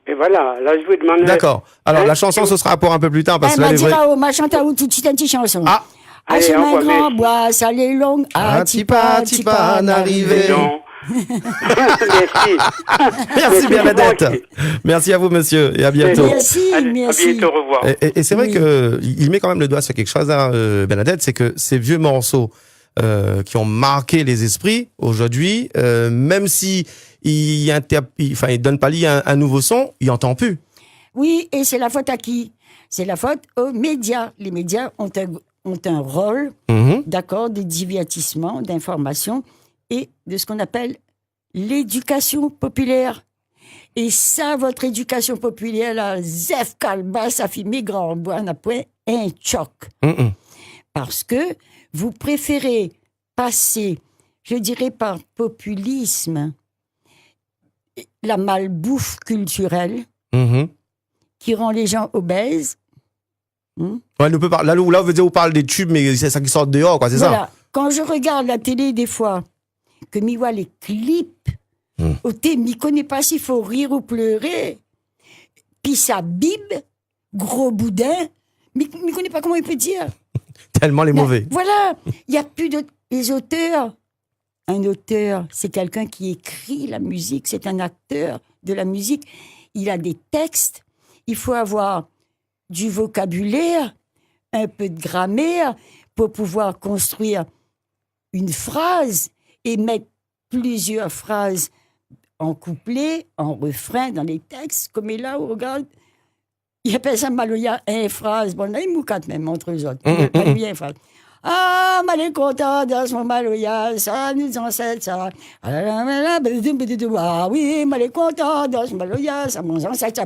Speaker 5: Et voilà, là, je vous demande...
Speaker 3: D'accord. Alors,
Speaker 5: Hein,
Speaker 3: la chanson, ce sera pour un peu plus tard, parce
Speaker 4: Eh,
Speaker 3: que là,
Speaker 4: m'a
Speaker 3: les
Speaker 4: dit
Speaker 3: vrais...
Speaker 4: Rao, ma chante à vous tout de suite une petite chanson.
Speaker 3: Ah.
Speaker 4: Ah,
Speaker 5: Allez,
Speaker 4: chemin
Speaker 5: envoie,
Speaker 4: grand
Speaker 5: mais-
Speaker 4: bois, ça l'est long.
Speaker 3: Ah, tipa, n'arrivé.
Speaker 5: Non. Merci.
Speaker 3: Merci, Bernadette. Merci à vous, monsieur, et à bientôt.
Speaker 4: Merci,
Speaker 5: Allez,
Speaker 4: merci.
Speaker 5: À bientôt, au revoir.
Speaker 3: Et c'est vrai
Speaker 4: Oui.
Speaker 3: que il met quand même le doigt sur quelque chose, hein, Bernadette, c'est que ces vieux morceaux qui ont marqué les esprits aujourd'hui, même si il donne pas lieu à un nouveau son, il entend plus.
Speaker 4: Oui, et c'est la faute à qui? C'est la faute aux médias. Les médias ont un rôle,
Speaker 3: Mhm.
Speaker 4: d'accord, de divertissement, d'information et de ce qu'on appelle l'éducation populaire. Et ça, votre éducation populaire, là, Zef Kalba, ça fait mes grands bois, n'a point un choc.
Speaker 3: Mhm.
Speaker 4: Parce que vous préférez passer, je dirais par populisme, la malbouffe culturelle
Speaker 3: Mhm.
Speaker 4: qui rend les gens obèses.
Speaker 3: Ouais, nous peut pas. Là, on veut dire, on parle des tubes, mais c'est ça qui sort dehors, quoi, c'est ça?
Speaker 4: Voilà. Quand je regarde la télé des fois, que m'y voit les clips, au thé, m'y connaît pas s'il faut rire ou pleurer. Puis sa bible, gros boudin, m'y connaît pas comment il peut dire.
Speaker 3: Tellement les mauvais.
Speaker 4: Voilà, il y a plus de les auteurs. Un auteur, c'est quelqu'un qui écrit la musique, c'est un acteur de la musique. Il a des textes, il faut avoir du vocabulaire, un peu de grammaire pour pouvoir construire une phrase et mettre plusieurs phrases en couplet, en refrain dans les textes. Comme là, on regarde, il appelle ça Maloya un phrase. Bon, là, ils moucatent même entre eux autres. Maloya un phrase. Ah, mal est content dans son maloya, ça nous ancêtre ça. Ah oui, mal est content dans son maloya, ça nous ancêtre ça.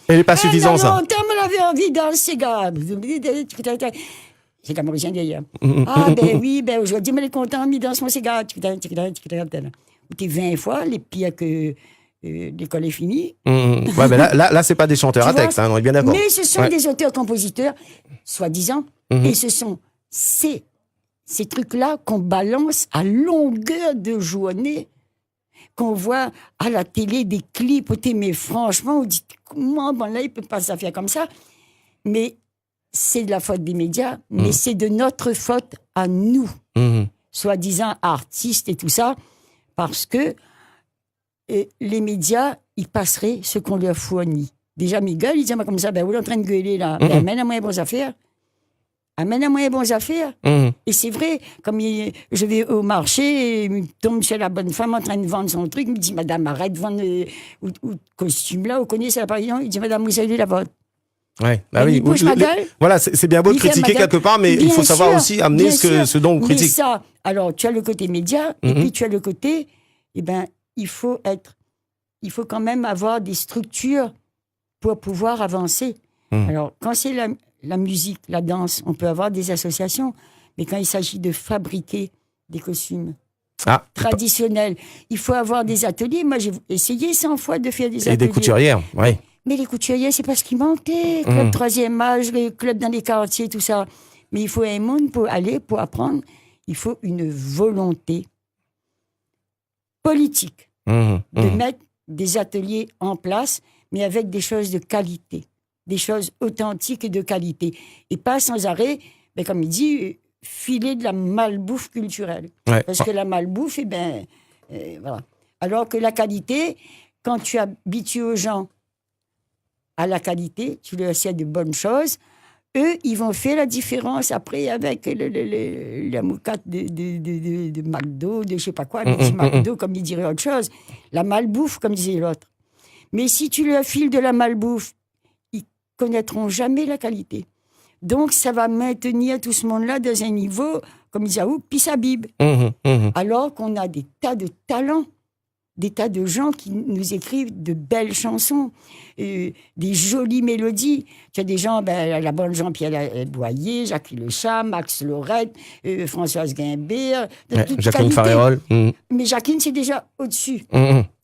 Speaker 3: Elle n'est pas suffisante, ça.
Speaker 4: Longtemps, me l'avait envie dans le cigare. C'est Mauricien d'ailleurs. Ah, ben oui, ben aujourd'hui, mal est content, mis dans son cigare. T'es 20 fois, les pires que l'école est finie.
Speaker 3: Ouais, mais là, c'est pas des chanteurs
Speaker 4: Tu
Speaker 3: à
Speaker 4: vois,
Speaker 3: texte, hein, on est bien d'accord.
Speaker 4: Mais ce sont
Speaker 3: Ouais.
Speaker 4: des auteurs-compositeurs, soi-disant, et ce sont ces trucs-là qu'on balance à longueur de journée, qu'on voit à la télé des clips, mais franchement, on dit, comment, bon là, il peut pas se faire comme ça. Mais c'est de la faute des médias, mais c'est de notre faute à nous, soi-disant artistes et tout ça, parce que les médias, ils passeraient ce qu'on leur fournit. Déjà, Miguel, il dit comme ça, ben, vous êtes en train de gueuler là, ben, amène-moi les bonnes affaires. Amène-moi les bonnes affaires. Et c'est vrai, comme je vais au marché, il tombe chez la bonne femme en train de vendre son truc, il me dit, madame, arrête de vendre ou costume là, vous connaissez la parion, il dit, madame, vous savez la vôtre.
Speaker 3: Ouais, bah
Speaker 4: Il
Speaker 3: oui.
Speaker 4: bouge ma gueule.
Speaker 3: Voilà, c'est bien beau de
Speaker 4: Il fait
Speaker 3: critiquer
Speaker 4: ma gueule.
Speaker 3: quelque part, mais il
Speaker 4: Bien
Speaker 3: faut savoir
Speaker 4: sûr,
Speaker 3: aussi amener
Speaker 4: bien sûr.
Speaker 3: ce dont on
Speaker 4: Mais
Speaker 3: critique.
Speaker 4: ça, alors, tu as le côté média, et puis tu as le côté, eh ben, il faut quand même avoir des structures pour pouvoir avancer. Alors, quand c'est la musique, la danse, on peut avoir des associations, mais quand il s'agit de fabriquer des costumes
Speaker 3: Ah,
Speaker 4: traditionnels, il faut avoir des ateliers. Moi, j'ai essayé 100 fois de faire des
Speaker 3: et
Speaker 4: ateliers.
Speaker 3: des couturières, oui.
Speaker 4: Mais les couturiers, c'est parce qu'il manquait. Club troisième âge, les clubs dans les quartiers, tout ça. Mais il faut un monde pour aller, pour apprendre. Il faut une volonté politique de mettre des ateliers en place, mais avec des choses de qualité, des choses authentiques et de qualité. Et pas sans arrêt, ben, comme il dit, filer de la malbouffe culturelle.
Speaker 3: Ouais.
Speaker 4: Parce que la malbouffe, eh ben, voilà. Alors que la qualité, quand tu habitues aux gens à la qualité, tu leur assieds de bonnes choses, eux, ils vont faire la différence après avec la moucate de McDo, de je sais pas quoi, le petit McDo, comme il dirait autre chose. La malbouffe, comme disait l'autre. Mais si tu leur files de la malbouffe, ils connaîtront jamais la qualité. Donc, ça va maintenir tout ce monde-là dans un niveau, comme disait Aouk, puis sa Bible. Alors qu'on a des tas de talents, des tas de gens qui nous écrivent de belles chansons, des jolies mélodies. Tu as des gens, ben, la bonne Jean-Pierre Boyer, Jacques Le Chat, Max Lorette, Françoise Guimbert, de toute
Speaker 3: Jacqueline
Speaker 4: qualité.
Speaker 3: Farérol.
Speaker 4: Mais Jacqueline, c'est déjà au-dessus.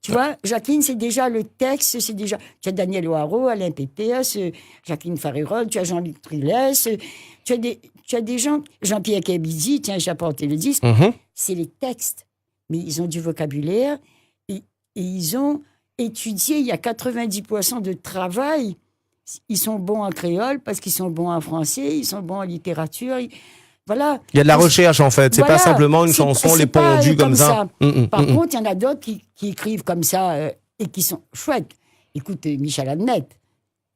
Speaker 4: Tu vois, Jacqueline, c'est déjà le texte, c'est déjà... Tu as Daniel Oaro, Alain Péters, Jacqueline Farérol, tu as Jean-Luc Trulès, tu as des gens... Jean-Pierre Cabidi, tiens, j'ai apporté le disque. C'est les textes. Mais ils ont du vocabulaire et ils ont étudié. Il y a 90% de travail. Ils sont bons en créole parce qu'ils sont bons en français, ils sont bons en littérature. Voilà.
Speaker 3: Il y a de la recherche, en fait. C'est
Speaker 4: Voilà.
Speaker 3: pas simplement une
Speaker 4: C'est-
Speaker 3: chanson,
Speaker 4: c'est
Speaker 3: les
Speaker 4: pas
Speaker 3: pondus comme ça.
Speaker 4: Par contre, il y en a d'autres qui écrivent comme ça et qui sont chouettes. Écoute, Michel Adnet,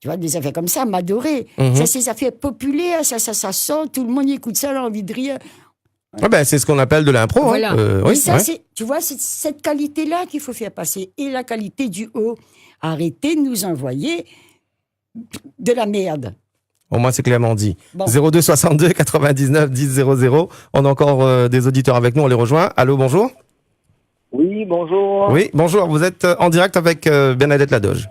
Speaker 4: tu vois, des affaires comme ça, m'adorer. Ça, c'est des affaires populaires, ça sort, tout le monde écoute ça, a envie de rire.
Speaker 3: Ah ben, c'est ce qu'on appelle de l'impro.
Speaker 4: Voilà.
Speaker 3: Hein.
Speaker 4: Et
Speaker 3: Oui,
Speaker 4: ça,
Speaker 3: ouais.
Speaker 4: tu vois, c'est cette qualité-là qu'il faut faire passer. Et la qualité du haut. Arrêtez de nous envoyer de la merde.
Speaker 3: Au moins, c'est clairement dit.
Speaker 4: Bon.
Speaker 3: 02 62 99 10 00. On a encore des auditeurs avec nous, on les rejoint. Allô, bonjour.
Speaker 6: Oui, bonjour.
Speaker 3: Oui, bonjour. Vous êtes en direct avec Bernadette Ladoge.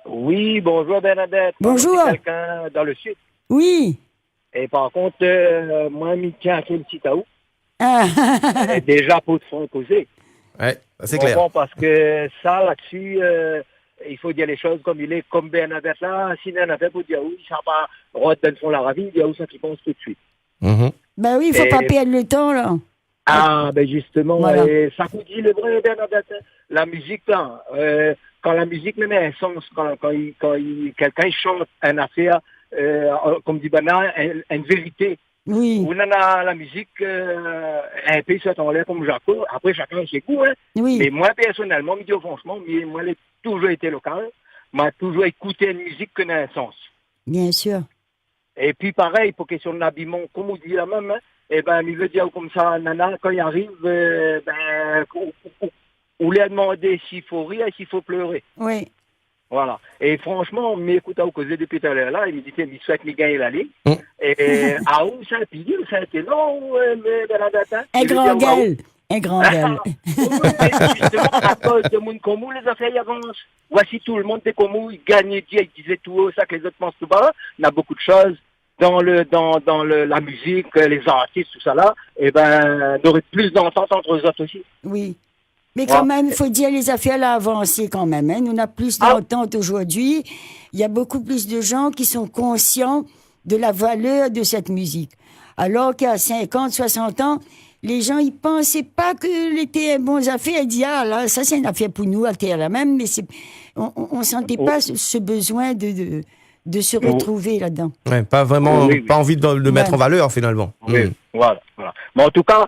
Speaker 6: Oui, bonjour Bernadette.
Speaker 4: Bonjour.
Speaker 6: C'est quelqu'un dans le sud.
Speaker 4: Oui.
Speaker 6: Et par contre, moi, je tiens à quel site à où
Speaker 4: Ah.
Speaker 6: déjà pour te faire causer.
Speaker 3: Ouais, c'est
Speaker 6: Bon,
Speaker 3: clair.
Speaker 6: bon, parce que ça, là-dessus, il faut dire les choses comme il est, comme Bernadette là, si Bernadette pour dire oui, ça va, Rod dans son la ravie, il y a où ça qui pense tout de suite.
Speaker 4: Ben oui, il faut
Speaker 6: Et-
Speaker 4: pas perdre le temps, là.
Speaker 6: Ah, ben justement,
Speaker 4: Voilà.
Speaker 6: ça vous dit le vrai Bernadette, hein. La musique là, quand la musique même a un sens, quand quelqu'un chante une affaire, comme dit Bernard, une vérité.
Speaker 4: Oui,
Speaker 6: On a la musique un peu sur ton lait comme Jaco. Après, chacun a ses goûts. Hein.
Speaker 4: oui.
Speaker 6: Mais moi, personnellement, je dis franchement, moi, j'ai toujours été local. M'a toujours écouté une musique qui a un sens.
Speaker 4: Bien sûr.
Speaker 6: Et puis, pareil, pour question de l'habillement, comme on dit la même, hein, eh ben, il veut dire comme ça, nana, quand il arrive, on lui a demandé s'il faut rire et s'il faut pleurer.
Speaker 4: Oui.
Speaker 6: Voilà. Et franchement, m'écoute à causer depuis tout à l'heure là, il me dit, il souhaite me gagner la ligue. Et à où ça a payé, ça a été long, mais dans la date.
Speaker 4: Un grand gueule. Un grand gueule.
Speaker 6: Justement, à cause de monde comme vous, les affaires avancent. Voici tout le monde est comme vous, il gagnait, il disait tout haut, ça que les autres pensent tout bas. Il y a beaucoup de choses dans la musique, les artistes, tout ça là. Et ben, on aurait plus d'entente entre eux autres aussi.
Speaker 4: Oui. Mais quand même, il faut dire, les affaires là avancé quand même. Hein. On a plus d'entente aujourd'hui. Il y a beaucoup plus de gens qui sont conscients de la valeur de cette musique. Alors qu'à 50, 60 ans, les gens, ils pensaient pas que l'été bon affaires. Ils disaient, ah là, ça c'est une affaire pour nous, à terre là même. Mais on sentait pas ce besoin de se retrouver là-dedans.
Speaker 3: Ouais, pas vraiment, pas envie de le mettre en valeur finalement.
Speaker 6: Oui, voilà. Mais en tout cas,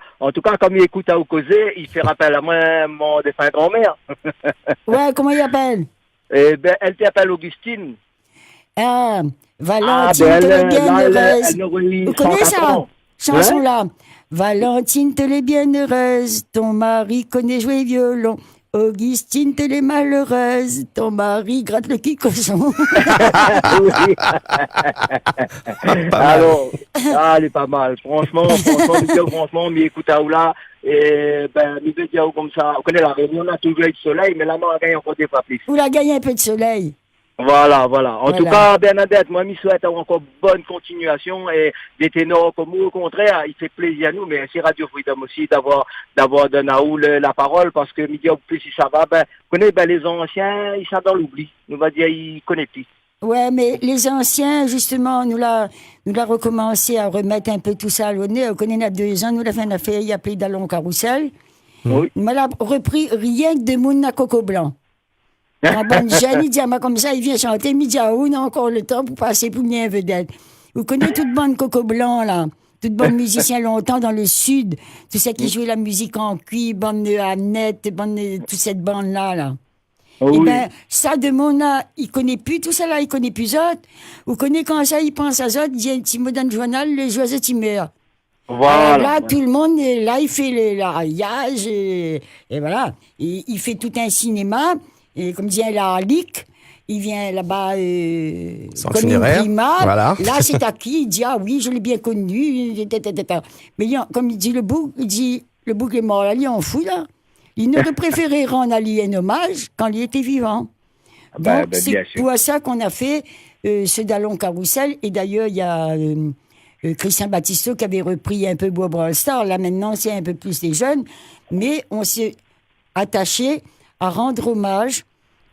Speaker 6: comme il écoute à causer, il fait rappel à moi, mon défunt grand-mère.
Speaker 4: Ouais, comment il appelle?
Speaker 6: Eh ben, elle t'appelle Augustine.
Speaker 4: Ah, Valentine, te l'est bien heureuse. Vous connaissez ça? Chanson-là. Valentine, te l'est bien heureuse. Ton mari connaît jouer violon. Augustine, te l'est malheureuse. Ton mari gratte le cul cochon.
Speaker 6: Alors, elle est pas mal. Franchement, mais écoute à là. Et ben, nous deux diaos comme ça. On connaît la réunion, on a toujours eu du soleil, mais là, on a gagné encore des fois plus.
Speaker 4: Vous la gagnez un peu de soleil.
Speaker 6: Voilà. En tout cas, Bernadette, moi, je souhaite encore bonne continuation et des ténors comme vous, au contraire, il fait plaisir à nous, mais c'est Radio Freedom aussi d'avoir donné à vous la parole parce que, me dire plus si ça va, les anciens, ils sont dans l'oubli. Nous va dire, ils connaissent plus.
Speaker 4: Ouais, mais les anciens, justement, nous l'a recommencé à remettre un peu tout ça à l'honneur. On connaît, il y a 2 ans, nous l'a fait une affaire, il a appelé Dallon Carousel.
Speaker 6: Oui.
Speaker 4: Il m'a repris rien que de Mouna Coco Blanc. Un bon jeune, il dit à moi comme ça, il vient chanter, il me dit, ah, on a encore le temps pour passer pour une vedette. Vous connaissez toute bande Coco Blanc, là. Toute bonne musicien longtemps dans le sud. Tout ça qui jouait la musique en cuir, bande de Annette, toute cette bande-là, là.
Speaker 6: Oui.
Speaker 4: Eh ben, ça de Mona, il connaît plus tout ça là, il connaît plus autres. Vous connaissez quand ça, il pense à autres, il dit un petit mot dans le journal, les oiseaux qui meurent.
Speaker 6: Voilà.
Speaker 4: Là, tout le monde, là, il fait l'ariage, et voilà. Il fait tout un cinéma, et comme disait la Lick, il vient là-bas, comme une primate.
Speaker 3: Voilà.
Speaker 4: Là, c'est à qui? Il dit, ah oui, je l'ai bien connu. Mais comme il dit le bouc est mort, là, il en fout, là. Il aurait préféré rendre à lui un hommage quand il était vivant. Donc, c'est pour ça qu'on a fait ce Dallon Carousel. Et d'ailleurs, il y a Christian Battisto qui avait repris un peu Bob Star. Là, maintenant, c'est un peu plus les jeunes. Mais on s'est attaché à rendre hommage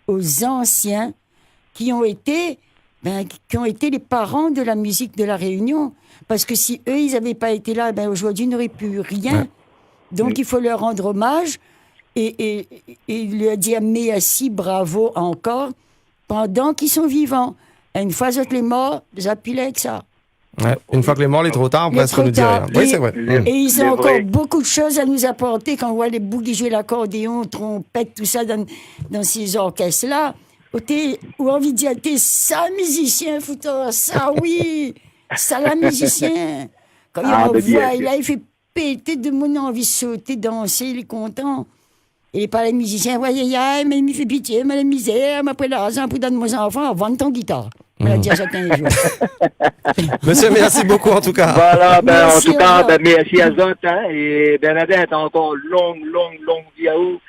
Speaker 4: aux anciens qui ont été les parents de la musique de la Réunion. Parce que si eux, ils n'avaient pas été là, aujourd'hui, ils n'auraient plus rien. Donc, il faut leur rendre hommage. Et lui dire merci, bravo encore, pendant qu'ils sont vivants. Et une fois qu'ils sont morts, j'appuie avec ça.
Speaker 3: Ouais, une fois que les morts, il est trop tard, presque ne dit rien. Oui, c'est vrai.
Speaker 4: Et ils ont encore beaucoup de choses à nous apporter quand on voit les boucs qui jouent l'accordéon, trompette, tout ça dans ces orchestres-là. Ou envie de dire, t'es ça musicien, fouteur, ça oui, ça la musicien. Quand il revoit, là, il fait péter de mon envie de sauter, danser, il est content. Et par les musiciens, voyez, mais il me fait pitié, mais la misère, m'a pris l'argent pour donner mes enfants, vendre ton guitare. On l'a dit à chacun jour.
Speaker 3: Monsieur, merci beaucoup en tout cas.
Speaker 6: Voilà, merci, en tout cas, merci à Zot, hein, et Bernadette, encore longue vie à vous.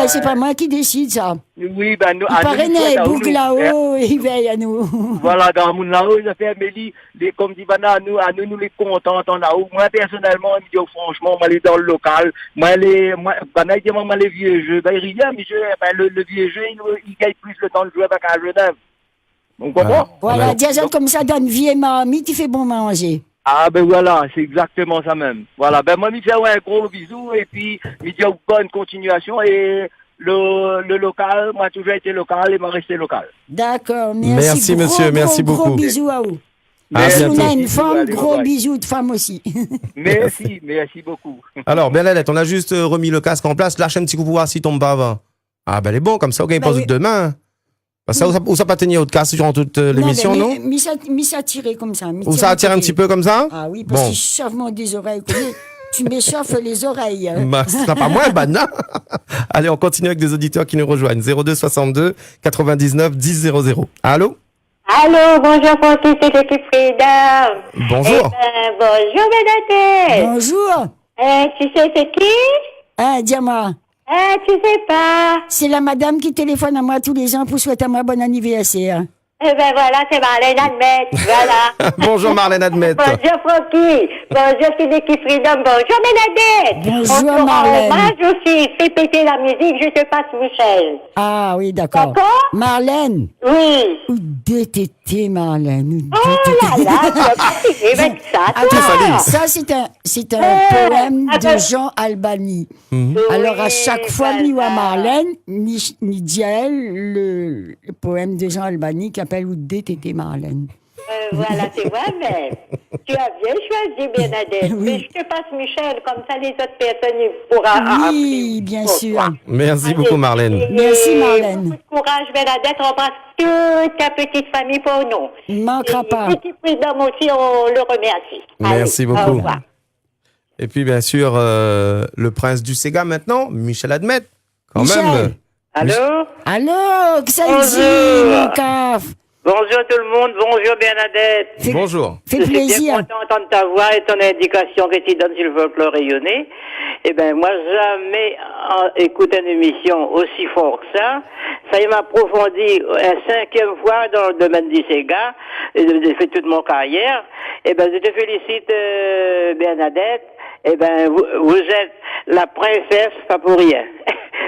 Speaker 4: C'est pas moi qui décide ça.
Speaker 6: Oui, nous.
Speaker 4: Il paraît qu'il boucle là-haut, il veille à nous.
Speaker 6: Voilà, dans le monde là-haut, ils ont fait Amélie, comme dit à nous les contents là-haut. Moi, personnellement, je dis franchement, moi, dans le local, moi, les vieux jeux, il revient, mais le vieux jeu, il gagne plus le temps de jouer avec un Genève. On comprend?
Speaker 4: Voilà, disons comme ça, donne vie et mamie, tu fais bon manger.
Speaker 6: Ah voilà, c'est exactement ça même. Voilà, moi, je fais un gros bisou et puis je dis bonne continuation et le local, moi, toujours été local et m'a resté local.
Speaker 4: D'accord,
Speaker 3: merci monsieur, merci beaucoup.
Speaker 4: Gros bisous à vous.
Speaker 3: Si
Speaker 4: on a une femme, gros bisous de femme aussi.
Speaker 6: Merci beaucoup.
Speaker 3: Alors, Bernadette, on a juste remis le casque en place, lâche un petit coup pour voir s'il tombe pas avant. Ah elle est bon, comme ça, ok, il pose demain. Ça, où ça pas tenir au casque durant toute l'émission, non?
Speaker 4: Mais ça tiré comme ça.
Speaker 3: Ou ça attire un petit peu comme ça?
Speaker 4: Ah oui, parce qu'il chauffe des oreilles. Tu m'échauffes les oreilles.
Speaker 3: C'est pas moins, non? Allez, on continue avec des auditeurs qui nous rejoignent. 02 62 99 10 00. Allô?
Speaker 7: Allô, bonjour Francis, c'est l'équipe Freedom.
Speaker 3: Bonjour.
Speaker 7: Bonjour Bénaté.
Speaker 4: Bonjour.
Speaker 7: Tu sais c'est qui?
Speaker 4: Ah, dis-moi.
Speaker 7: Tu sais pas.
Speaker 4: C'est la madame qui téléphone à moi tous les ans pour souhaiter à moi bon anniversaire.
Speaker 7: Eh ben voilà, c'est Marlène Admet, voilà.
Speaker 3: Bonjour Marlène Admet.
Speaker 7: Bonjour Francky, bonjour c'est l'équipe Freedom, bonjour Bénadette.
Speaker 4: Bonjour, Marlène.
Speaker 7: Hommage aussi, fais péter la musique, je te passe Michel.
Speaker 4: Ah oui, d'accord.
Speaker 7: D'accord?
Speaker 4: Marlène.
Speaker 7: Oui.
Speaker 4: Où DTT, Marlène.
Speaker 7: Oh là là, tu vas fatiguer avec ça, toi.
Speaker 4: Ça, c'est un poème de Jean Albani. Alors, à chaque fois, ni à Marlène, ni Diaël, le poème de Jean Albani qui appelle Où DTT, Marlène.
Speaker 7: Voilà, c'est vrai, mais tu as bien choisi, Bernadette.
Speaker 4: Oui.
Speaker 7: Mais je te passe Michel, comme ça les autres personnes ils pourront
Speaker 4: Oui, bien sûr.
Speaker 3: Merci beaucoup Marlène.
Speaker 4: Merci, Marlène.
Speaker 7: Beaucoup de courage, Bernadette. On embrasse toute ta petite famille pour nous.
Speaker 4: Il ne manquera pas.
Speaker 7: Petit président aussi, on le remercie.
Speaker 3: Merci
Speaker 7: Allez,
Speaker 3: beaucoup.
Speaker 7: Au revoir.
Speaker 3: Et puis bien sûr, le prince du Sega maintenant, Michel Admet. Quand
Speaker 4: Michel.
Speaker 3: même.
Speaker 8: Allô?
Speaker 4: Allô, que ça
Speaker 8: Bonjour.
Speaker 4: dit, mon caf?
Speaker 8: Bonjour tout le monde, bonjour Bernadette.
Speaker 3: Bonjour.
Speaker 4: Fais
Speaker 8: Je suis bien
Speaker 4: plaisir.
Speaker 8: content d'entendre ta voix et ton indication que tu donnes sur le folklore rayonné. Eh ben moi, jamais écouté une émission aussi forte que ça. Ça y m'a approfondi une 5e fois dans le domaine du Sega. J'ai fait toute mon carrière. Eh ben, je te félicite, Bernadette. Eh ben, vous êtes la princesse, pas pour rien.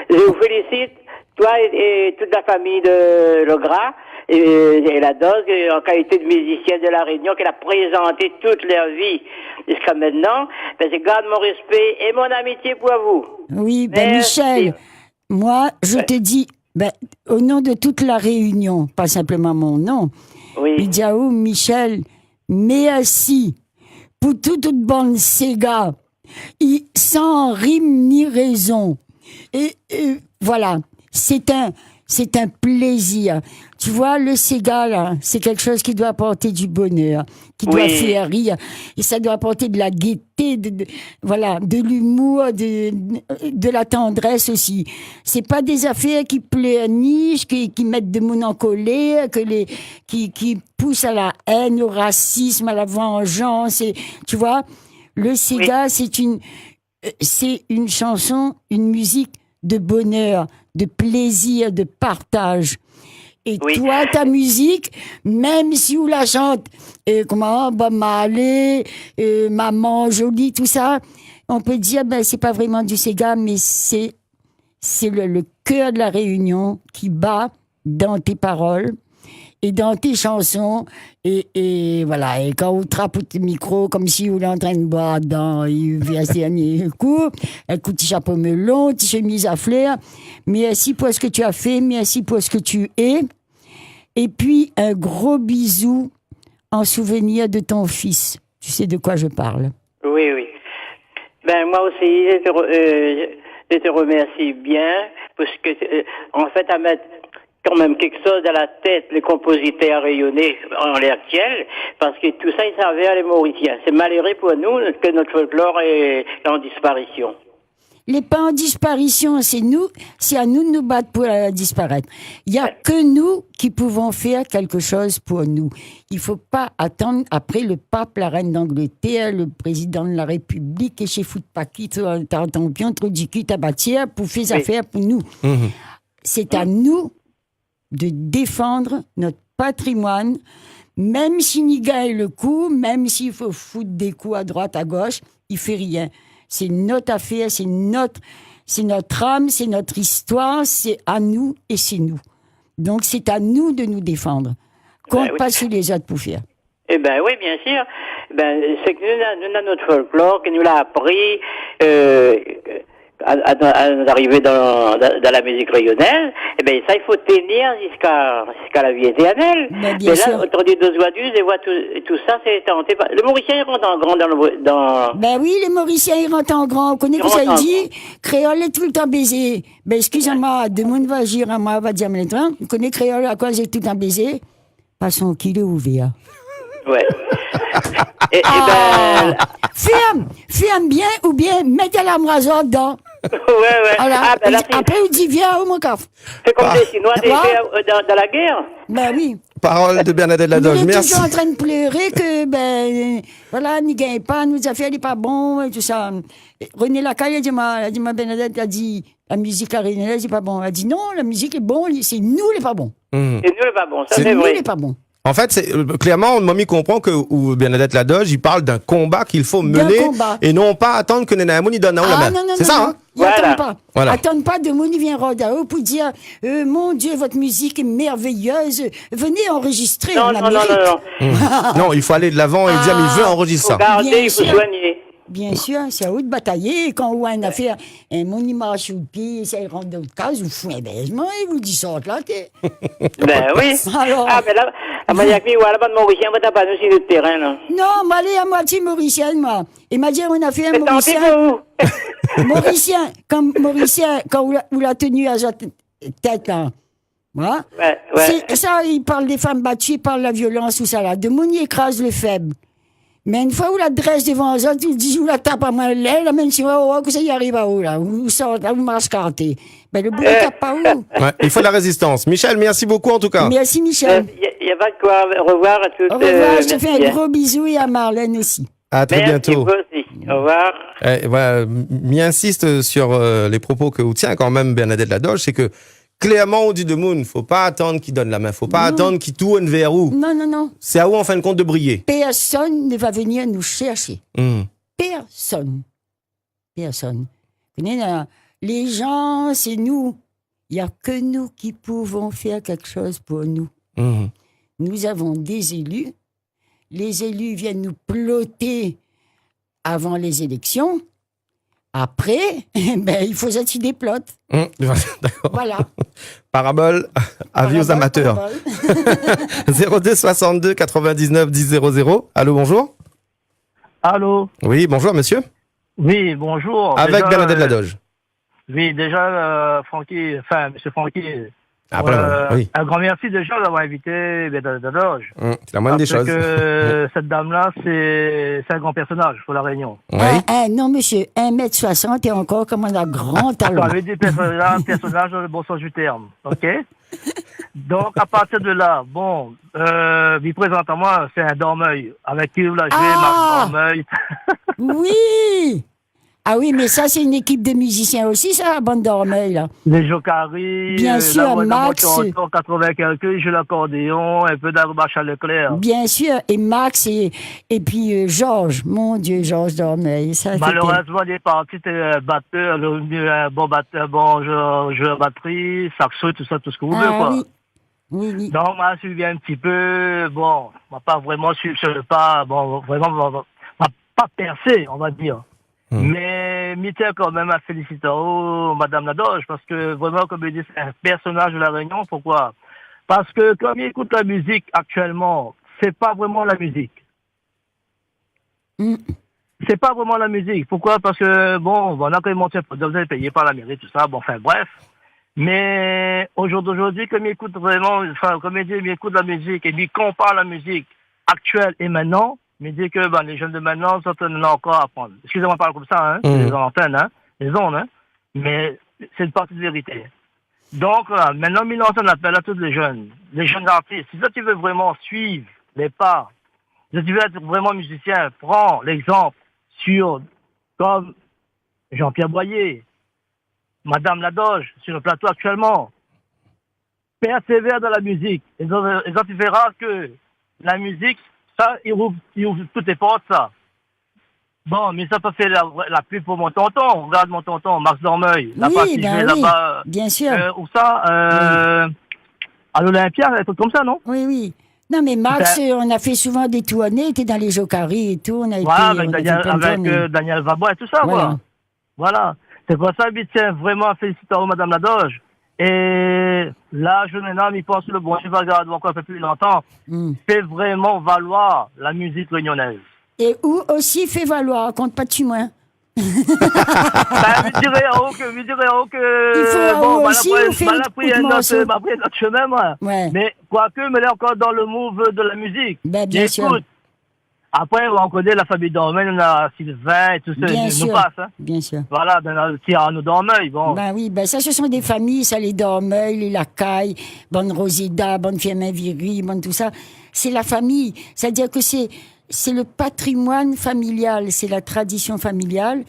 Speaker 8: Je vous félicite, toi et toute la famille de Legras. Et la Dogue, en qualité de musicienne de La Réunion, qu'elle a présenté toute leur vie jusqu'à maintenant. Ben, je garde mon respect et mon amitié pour vous.
Speaker 4: Oui, ben
Speaker 8: Merci.
Speaker 4: Michel, moi, je te dis, ben, au nom de toute la Réunion, pas simplement mon nom,
Speaker 8: Oui.
Speaker 4: Idiaou, Michel, merci pour toute bande Sega, sans rime ni raison. Et voilà, c'est un plaisir. Tu vois, le Sega, là, c'est quelque chose qui doit apporter du bonheur, qui doit
Speaker 8: Oui.
Speaker 4: faire rire. Et ça doit apporter de la gaieté, voilà, de l'humour, de la tendresse aussi. C'est pas des affaires qui pleurnichent, qui mettent de monde en colère, qui poussent à la haine, au racisme, à la vengeance. Et, tu vois, le Sega, c'est une chanson, une musique de bonheur, de plaisir, de partage. Et
Speaker 8: Oui.
Speaker 4: toi, ta musique, même si on la chante, Bob Marley, Maman Jolie, tout ça, on peut dire, ben, c'est pas vraiment du Sega, mais c'est le cœur de la Réunion qui bat dans tes paroles et dans tes chansons. Et voilà. Et quand on trappe le micro, comme si on est en train de boire dans un dernier coup, un petit chapeau melon, petite chemise à fleurs. Merci pour ce que tu as fait, merci pour ce que tu es. Et puis, un gros bisou en souvenir de ton fils. Tu sais de quoi je parle.
Speaker 8: Oui, oui. Ben, moi aussi, je te remercie bien, parce que, en fait, à mettre quand même quelque chose dans la tête, les compositeurs rayonnés en l'air actuel, parce que tout ça, il servait à les Mauriciens. C'est malheureux pour nous que notre folklore est en disparition.
Speaker 4: Les pas en disparition, c'est à nous de nous battre pour disparaître. Il n'y a que nous qui pouvons faire quelque chose pour nous. Il ne faut pas attendre après le pape, la reine d'Angleterre, le président de la République, et chez Foutpaki, Tartampion, Trodicu, Tabatière, pour faire affaires pour nous. C'est à nous de défendre notre patrimoine, même si n'y gagne le coup, même s'il faut foutre des coups à droite, à gauche, il fait rien. C'est notre affaire, c'est notre âme, c'est notre histoire, c'est à nous et c'est nous. Donc c'est à nous de nous défendre. Compte pas sur les autres pour faire.
Speaker 8: Eh ben oui, bien sûr. Ben, c'est que nous avons notre folklore qui nous l'a appris à arriver dans la musique rayonnaise. Eh ben ça, il faut tenir jusqu'à la vie éternelle.
Speaker 4: Mais
Speaker 8: là, autour des deux oiseaux, je vois tout ça, c'est tenté. Le Mauricien, il rentre en grand dans...
Speaker 4: Ben oui, les Mauriciens, ils rentrent en grand. On connaît que ça, il dit, créole est tout le temps baisé. Ben excusez-moi, deux monde va agir à moi, va dire, mais on connaît créole à quoi j'ai tout le temps baisé. Passons qu'il est ouvert.
Speaker 8: Ouais. ben,
Speaker 4: Ferme bien ou bien mettez l'embraseur dedans.
Speaker 8: ouais.
Speaker 4: Voilà.
Speaker 8: Ah, ben là,
Speaker 4: Après, on dit viens au mon caf.
Speaker 8: c'est comme les Chinois
Speaker 4: Quoi?
Speaker 8: dans la guerre.
Speaker 4: Ben oui.
Speaker 3: Parole de Bernadette Ladoge.
Speaker 4: Il est
Speaker 3: Merci.
Speaker 4: toujours en train de pleurer que, voilà, n'y gagne pas, nos affaires n'est pas bon, et tout ça. Et René Lacaille a dit, Bernadette a dit, la musique à René, c'est pas bon. Elle a dit, non, la musique est bon, c'est nous les pas bons.
Speaker 8: Et nous, c'est pas bon, ça
Speaker 3: C'est
Speaker 8: c'est
Speaker 4: Nous
Speaker 8: vrai.
Speaker 4: les pas bons.
Speaker 3: En fait, clairement, Mommy comprend que ou Bernadette Ladoge, il parle d'un combat qu'il faut
Speaker 4: D'un
Speaker 3: mener
Speaker 4: combat.
Speaker 3: et non pas attendre que Nena Amouni donne la main.
Speaker 4: Non,
Speaker 3: C'est ça, hein?
Speaker 4: Ils
Speaker 8: Voilà.
Speaker 4: attendent pas.
Speaker 3: Voilà.
Speaker 4: Attendent pas de Moni vient Rodao pour dire, mon Dieu, votre musique est merveilleuse. Venez enregistrer
Speaker 8: Non,
Speaker 4: en
Speaker 8: non,
Speaker 4: Amérique.
Speaker 8: non.
Speaker 3: Non, il faut aller de l'avant et dire, mais il veut enregistrer
Speaker 8: Faut
Speaker 3: ça.
Speaker 8: garder,
Speaker 4: Bien
Speaker 8: il faut
Speaker 4: sûr.
Speaker 8: soigner.
Speaker 4: Bien sûr, c'est à eux de batailler. Et quand on a une affaire, un Moni marche au pied, ça rentre dans le cas, vous faites un baisement et vous dit sorte là, t'es.
Speaker 8: Ben oui.
Speaker 4: Alors.
Speaker 8: Ah, ben là, à Mayakmi, voilà, pas de Mauricien, va pas nous sur le terrain, là.
Speaker 4: Non, moi, allez à moitié mauricienne, moi. Et m'a dit, on a fait un
Speaker 8: Mais tant pis
Speaker 4: mauricien.
Speaker 8: pour vous.
Speaker 4: Mauricien, quand on l'a tenu à sa tête, là. Voilà.
Speaker 8: Ouais.
Speaker 4: Ça, il parle des femmes battues, il parle de la violence, tout ça, là. De Moni écrase le faible. Mais une fois où la dresse devant les autres, il dit, où la tape à main l'aile, là, même si, que ça y arrive à où, là, où sort, là, où marche carté. Ben, le bout ne tape pas où.
Speaker 3: Ouais, il faut de la résistance. Michel, merci beaucoup en tout cas.
Speaker 4: Merci, Michel.
Speaker 8: Il n'y a pas de quoi. Au revoir à toutes.
Speaker 4: Au revoir, je te
Speaker 8: merci,
Speaker 4: fais un
Speaker 8: hein.
Speaker 4: gros bisou et à Marlène aussi.
Speaker 3: À très
Speaker 8: Merci,
Speaker 3: bientôt.
Speaker 8: vous aussi. Au revoir.
Speaker 3: Voilà, m'y insiste sur les propos que vous tient quand même Bernadette Ladoge, c'est que clairement on dit de Moon, faut pas attendre qu'il donne la main, faut pas attendre qu'il tourne vers où.
Speaker 4: Non.
Speaker 3: C'est à où en fin de compte de briller.
Speaker 4: Personne ne va venir nous chercher.
Speaker 3: Hum.
Speaker 4: Personne. Vous connaissez, les gens, c'est nous. Il n'y a que nous qui pouvons faire quelque chose pour nous.
Speaker 3: Hum.
Speaker 4: Nous avons des élus. Les élus viennent nous ploter avant les élections. Après, il faut que tu déplotes.
Speaker 3: D'accord.
Speaker 4: Voilà.
Speaker 3: Parabole, avis aux amateurs.
Speaker 4: Parabole.
Speaker 3: 02 62 99 10 00. Allô, bonjour.
Speaker 9: Allô.
Speaker 3: Oui, bonjour monsieur.
Speaker 9: Oui, bonjour.
Speaker 3: Avec
Speaker 9: Déjà,
Speaker 3: Bernadette Ladoge.
Speaker 9: Oui, déjà, Monsieur Francky,
Speaker 3: Oui.
Speaker 9: un grand merci déjà d'avoir invité Bernadette Ladoge.
Speaker 3: C'est la moindre des
Speaker 9: Parce
Speaker 3: choses.
Speaker 9: que cette dame-là, c'est un grand personnage pour La Réunion.
Speaker 3: Oui.
Speaker 4: Non, monsieur, 1m60 et encore comme on a grand talent.
Speaker 9: Ça veut dire personnage dans le bon sens du terme. OK? Donc, à partir de là, bon, lui présentement, c'est un Dormeuil. Avec qui vous l'a joué, Marc Dormeuil.
Speaker 4: Oui! Ah oui, mais ça, c'est une équipe de musiciens aussi, ça, la bande d'Ormeil, là.
Speaker 9: Les Jocari,
Speaker 4: Bien sûr, Max.
Speaker 9: 80 quelques, il joue l'accordéon, un peu d'Arbache à Leclerc.
Speaker 4: Bien sûr, et Max et puis Georges, mon Dieu, Georges d'Ormeil. Ça,
Speaker 9: Malheureusement, il est parti, c'était batteur, un bon batteur, bon joueur batterie, saxo, tout ça, tout ce que vous voulez, quoi.
Speaker 4: Oui.
Speaker 9: Donc, moi, je suivi un petit peu, bon, on va pas vraiment suivre sur le pas, bon, vraiment, on va pas percer, on va dire. Mais, Mitaire, quand même, à féliciter Madame Ladoge, parce que vraiment, comme je dis, c'est un personnage de La Réunion. Pourquoi? Parce que, comme il écoute la musique actuellement, c'est pas vraiment la musique. C'est pas vraiment la musique. Pourquoi? Parce que, bon, on a quand même monté, vous êtes payé par la mairie, tout ça, bon, enfin, bref. Mais, aujourd'hui, comme il écoute vraiment, enfin, comme il dit, il écoute la musique et il compare la musique actuelle et maintenant, mais dit que les jeunes de maintenant sont encore à apprendre. Excusez-moi de parler comme ça, hein, les antennes, hein, les ondes, hein, mais c'est une partie de vérité. Donc, maintenant, il lance un appel à tous les jeunes artistes. Si toi, tu veux vraiment suivre les pas, si tu veux être vraiment musicien, prends l'exemple sur, comme Jean-Pierre Boyer, Madame Ladoge, sur le plateau actuellement. Persévère dans la musique. Et donc, tu verras que la musique, ça, il ouvre toutes les portes, ça. Bon, mais ça peut faire la pub pour mon tonton. Regarde mon tonton, Max Dormeuil. Là-bas.
Speaker 4: Bien sûr.
Speaker 9: Où ça, à l'Olympia, un truc comme ça, non?
Speaker 4: Oui. Non, mais Max, on a fait souvent des tournées, il était dans les Jocari et tout. On a été,
Speaker 9: avec Daniel Vabois et tout ça, voilà. C'est pour ça, je tiens vraiment à féliciter Madame Ladoge. Et là, je maintenant, il pense que le bon, je vais regarder encore un peu plus longtemps. Fait vraiment valoir la musique réunionnaise.
Speaker 4: Et où aussi fait valoir, compte pas de moins.
Speaker 9: Je dirais que.
Speaker 4: Il faut aussi
Speaker 9: m'a pris notre chemin, moi.
Speaker 4: Ouais.
Speaker 9: Mais quoique, mais là encore dans le move de la musique.
Speaker 4: Ben, bien sûr.
Speaker 9: Après, on connaît la famille Dormeil, on a Sylvain et tout ça,
Speaker 4: Bien
Speaker 9: nous
Speaker 4: sûr.
Speaker 9: passe. Hein.
Speaker 4: Bien sûr.
Speaker 9: Voilà, on a Cyrano Dormeil, bon.
Speaker 4: Ben oui, ben ça, ce sont des familles, ça, les Dormeil, les Lacaille, bonne Rosida, bonne Firmin Viry, bonne tout ça. C'est la famille. C'est-à-dire que c'est le patrimoine familial, c'est la tradition familiale.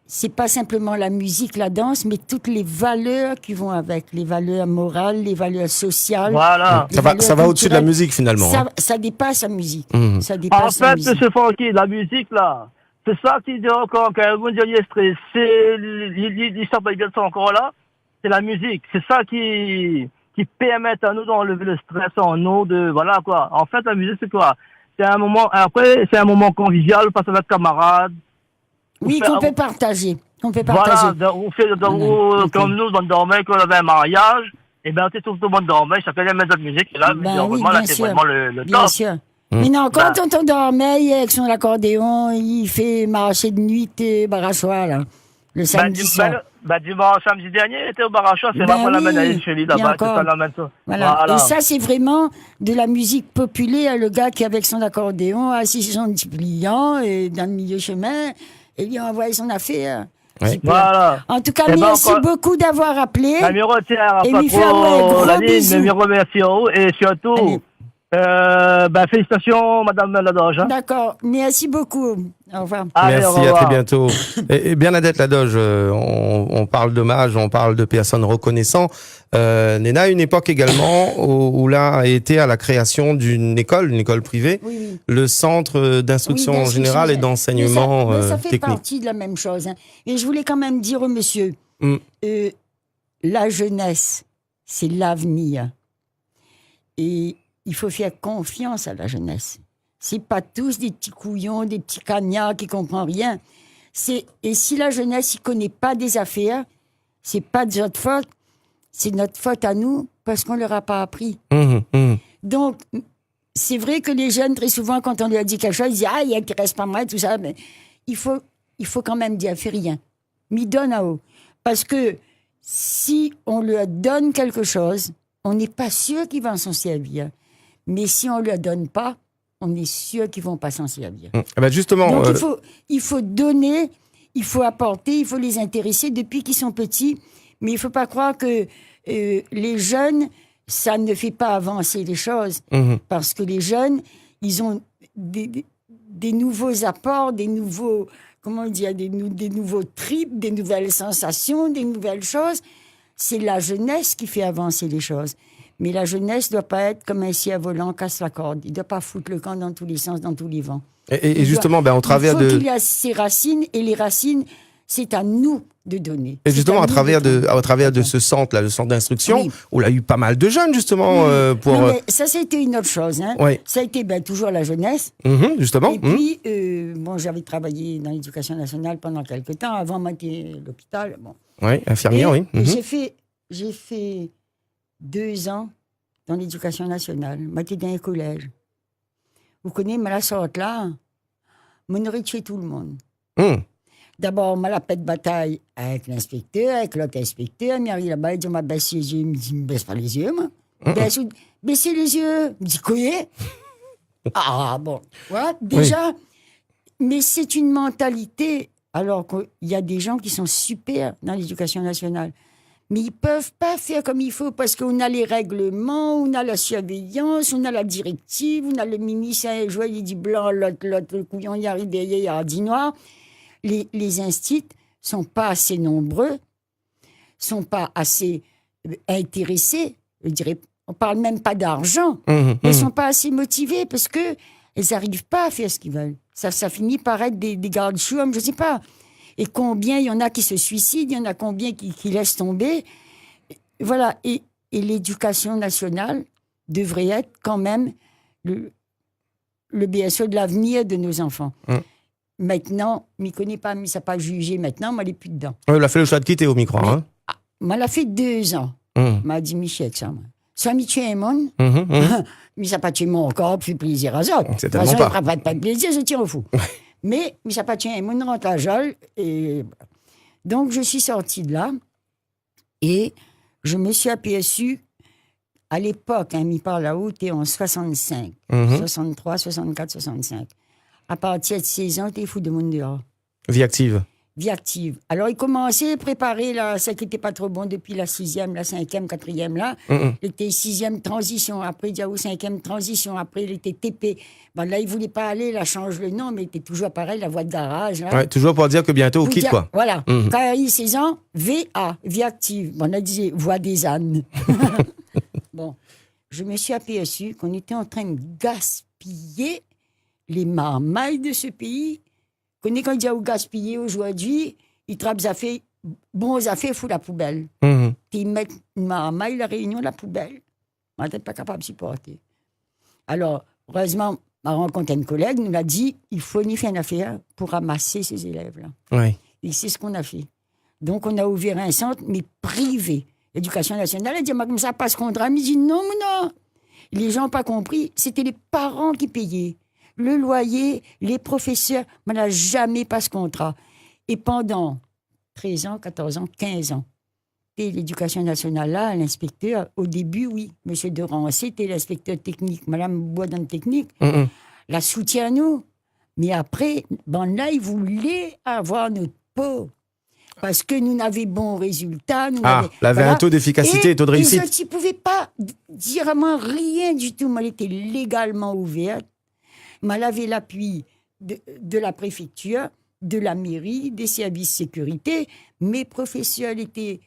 Speaker 4: C'est pas simplement la musique, la danse, mais toutes les valeurs qui vont avec, les valeurs morales, les valeurs sociales.
Speaker 9: Voilà.
Speaker 3: Ça va au-dessus de la musique, finalement.
Speaker 4: Ça,
Speaker 3: hein.
Speaker 4: ça dépasse la musique. Ça
Speaker 9: En
Speaker 4: dépasse la
Speaker 9: fait,
Speaker 4: musique.
Speaker 9: M. Francky, la musique, là, c'est ça qui dit encore qu'un bon il est stressé, il sort pas bien de ça encore là. C'est la musique. C'est ça qui permet à nous d'enlever le stress en nous, de, voilà, quoi. En fait, la musique, c'est quoi? C'est un moment, après, c'est un moment convivial, parce avec camarades.
Speaker 4: Oui,
Speaker 9: fait-
Speaker 4: qu'on peut partager. Qu'on peut partager.
Speaker 9: Voilà, comme nous, dans le dormait, quand on avait un mariage, et ben, on était tout le monde dormait, chacun aimait notre musique, et là,
Speaker 4: Ben oui,
Speaker 9: vraiment, là,
Speaker 4: bien
Speaker 9: c'est
Speaker 4: sûr.
Speaker 9: vraiment le
Speaker 4: Bien
Speaker 9: top.
Speaker 4: sûr. Mais non, quand
Speaker 9: Ben.
Speaker 4: tonton Dormeil, avec son accordéon, il fait marcher de nuit et Barachois, là, le samedi soir.
Speaker 9: Dimanche, samedi dernier, il était au Barachois, c'est
Speaker 4: Ben
Speaker 9: là qu'on l'amène à
Speaker 4: oui,
Speaker 9: l'île chez lui,
Speaker 4: et
Speaker 9: là-bas, c'est
Speaker 4: encore.
Speaker 9: ça, l'amène ça.
Speaker 4: Voilà. Et ça, c'est vraiment de la musique populaire, le gars qui, avec son accordéon, assis sur son petit pliant, et dans le milieu chemin, et il a envoyé son affaire.
Speaker 3: Ouais.
Speaker 4: Super.
Speaker 9: Voilà.
Speaker 4: En tout cas,
Speaker 9: Eh ben,
Speaker 4: merci
Speaker 9: encore-
Speaker 4: beaucoup d'avoir appelé.
Speaker 9: La miro tient
Speaker 4: Et
Speaker 9: pas
Speaker 4: lui faire un
Speaker 9: trop
Speaker 4: gros
Speaker 9: la ligne,
Speaker 4: bisou.
Speaker 9: mais me remercie et surtout,
Speaker 4: Allez.
Speaker 9: félicitations, Madame Ladoge. Hein.
Speaker 4: D'accord. Merci beaucoup. Au revoir.
Speaker 9: Allez, au
Speaker 3: Merci, à
Speaker 9: revoir.
Speaker 3: très bientôt. Et Bernadette Ladoge, on parle d'hommage, on parle de personnes reconnaissants. Néna a une époque également où là a été à la création d'une école, une école privée,
Speaker 4: Oui, oui.
Speaker 3: le Centre d'instruction
Speaker 4: Oui, d'instruction
Speaker 3: générale et
Speaker 4: générale.
Speaker 3: d'enseignement
Speaker 4: Mais ça fait
Speaker 3: technique.
Speaker 4: partie de la même chose. Hein. Et je voulais quand même dire au monsieur,
Speaker 3: Mm.
Speaker 4: la jeunesse, c'est l'avenir. Et il faut faire confiance à la jeunesse. C'est pas tous des petits couillons, des petits cagnards qui comprennent rien. Et si la jeunesse ne connaît pas des affaires, c'est pas de notre faute, c'est notre faute à nous parce qu'on leur a pas appris. Donc, c'est vrai que les jeunes, très souvent, quand on leur dit quelque chose, ils disent « Ah, il ne reste pas mal, tout ça. » Mais il faut quand même dire « Fais rien. » Mais donne à eux. Parce que si on leur donne quelque chose, on n'est pas sûr qu'ils vont s'en servir. Mais si on ne leur donne pas, on est sûr qu'ils ne vont pas s'en servir.
Speaker 3: Eh ben justement,
Speaker 4: Donc, il faut donner, il faut apporter, il faut les intéresser depuis qu'ils sont petits. Mais il ne faut pas croire que les jeunes, ça ne fait pas avancer les choses. Parce que les jeunes, ils ont des nouveaux apports, des nouveaux, comment dire, des nouveaux tripes, des nouvelles sensations, des nouvelles choses. C'est la jeunesse qui fait avancer les choses. Mais la jeunesse ne doit pas être comme un scie à volant, casse la corde. Il ne doit pas foutre le camp dans tous les sens, dans tous les vents.
Speaker 3: et justement, au travers
Speaker 4: il faut
Speaker 3: de...
Speaker 4: qu'il ait ses racines, et les racines, c'est à nous de donner.
Speaker 3: Et
Speaker 4: C'est
Speaker 3: justement, à
Speaker 4: nous
Speaker 3: travers
Speaker 4: donner.
Speaker 3: de ce centre-là, le centre d'instruction,
Speaker 4: Oui.
Speaker 3: où il y a eu pas mal de jeunes, justement, pour...
Speaker 4: Non, mais ça, c'était une autre chose. Hein.
Speaker 3: Oui.
Speaker 4: Ça a été toujours la jeunesse.
Speaker 3: Justement.
Speaker 4: Et puis, bon, j'avais travaillé dans l'éducation nationale pendant quelques temps, avant moi, j'étais à l'hôpital. Bon.
Speaker 3: Oui, infirmière, oui.
Speaker 4: J'ai fait 2 ans dans l'éducation nationale. Moi, j'étais dans un collège. Vous connaissez, mais la sorte là, on aurait tué tout le monde. D'abord, on m'a la paix de bataille avec l'inspecteur, avec l'autre inspecteur. Il arrive là-bas, il dit, on m'a baissé les yeux. Il me dit, me baisse pas les yeux, moi. Baissez les yeux. Il me dit, quoi? Ah, bon. Ouais, déjà, mais c'est une mentalité, alors qu'il y a des gens qui sont super dans l'éducation nationale. Mais ils ne peuvent pas faire comme il faut parce qu'on a les règlements, on a la surveillance, on a la directive, on a le ministre, un jour, il dit blanc, l'autre, le couillon, il arrive derrière, il a dit noir. Les instituts ne sont pas assez nombreux, ne sont pas assez intéressés. Je dirais, on ne parle même pas d'argent. Ils ne sont pas assez motivés parce qu'ils n'arrivent pas à faire ce qu'ils veulent. Ça finit par être des garde-choux, je ne sais pas. Et combien il y en a qui se suicident, il y en a combien qui laissent tomber. Voilà. Et l'éducation nationale devrait être quand même le BSE de l'avenir de nos enfants. Maintenant, je ne m'y connais pas, mais ça n'a pas jugé maintenant, moi, je n'ai plus dedans.
Speaker 3: Il a fait le choix de quitter au micro.
Speaker 4: Mais,
Speaker 3: Hein.
Speaker 4: Moi, elle a fait 2 ans. M'a dit Michel, ça, moi. Soit m'y tuer un monde, mais ça n'a pas tué mon corps, puis plaisir à ça. De toute
Speaker 3: Certainement
Speaker 4: façon,
Speaker 3: pas.
Speaker 4: il ne fera pas de plaisir, je tire au fou. Mais ça n'a pas tué un monde, rentre à Jol. Et... Donc, je suis sortie de là et je me suis aperçue, à l'époque, mis par là-haut, t'es en 65, 63, 64, 65. À partir de 16 ans, t'es fou de monde dehors.
Speaker 3: Vie active.
Speaker 4: Vie active. Alors, il commençait à préparer là, ça qui n'était pas trop bon depuis la 6e, la 5e, 4e, là. Il était 6e transition. Après, il y a 5e transition. Après, il était TP. Bon, là, il ne voulait pas aller, là, change le nom, mais il était toujours pareil, la voie de garage. Là.
Speaker 3: Ouais, toujours pour dire que bientôt, on
Speaker 4: Pour
Speaker 3: quitte,
Speaker 4: dire-
Speaker 3: quoi.
Speaker 4: Voilà. Quand il a eu 16 ans, VA, vie active. Bon, on a dit voie des ânes. Bon, je me suis aperçu qu'on était en train de gaspiller les marmailles de ce pays. Quand il dit à gaspiller aujourd'hui, ils trappent des affaires, bons affaires, foutent la poubelle.
Speaker 3: Mhm.
Speaker 4: Puis ils mettent une marmaille, la réunion de la poubelle. On n'était pas capable de supporter. Alors, heureusement, ma rencontre une collègue nous l'a dit, il faut ni faire une affaire pour ramasser ces élèves-là.
Speaker 3: Ouais.
Speaker 4: Et c'est ce qu'on a fait. Donc, on a ouvert un centre, mais privé. L'éducation nationale a dit, comme ça passe contrat. Mais dit, non, mais non. Les gens n'ont pas compris. C'était les parents qui payaient. Le loyer, les professeurs, on n'a jamais passé contrat. Et pendant 13 ans, 14 ans, 15 ans, et l'éducation nationale, là, l'inspecteur, au début, oui, M. de Rancé était l'inspecteur technique, Mme Boisdon technique,
Speaker 3: Mhm.
Speaker 4: la soutient nous. Mais après, ben là, il voulait avoir notre peau. Parce que nous n'avions bons résultats. Nous
Speaker 3: Ah, il avait un taux d'efficacité et taux de réussite.
Speaker 4: Les autres, ils ne pouvaient pas dire à moi rien du tout. Moi, elle était légalement ouverte. Elle avait l'appui de la préfecture, de la mairie, des services de sécurité. Mes professeurs étaient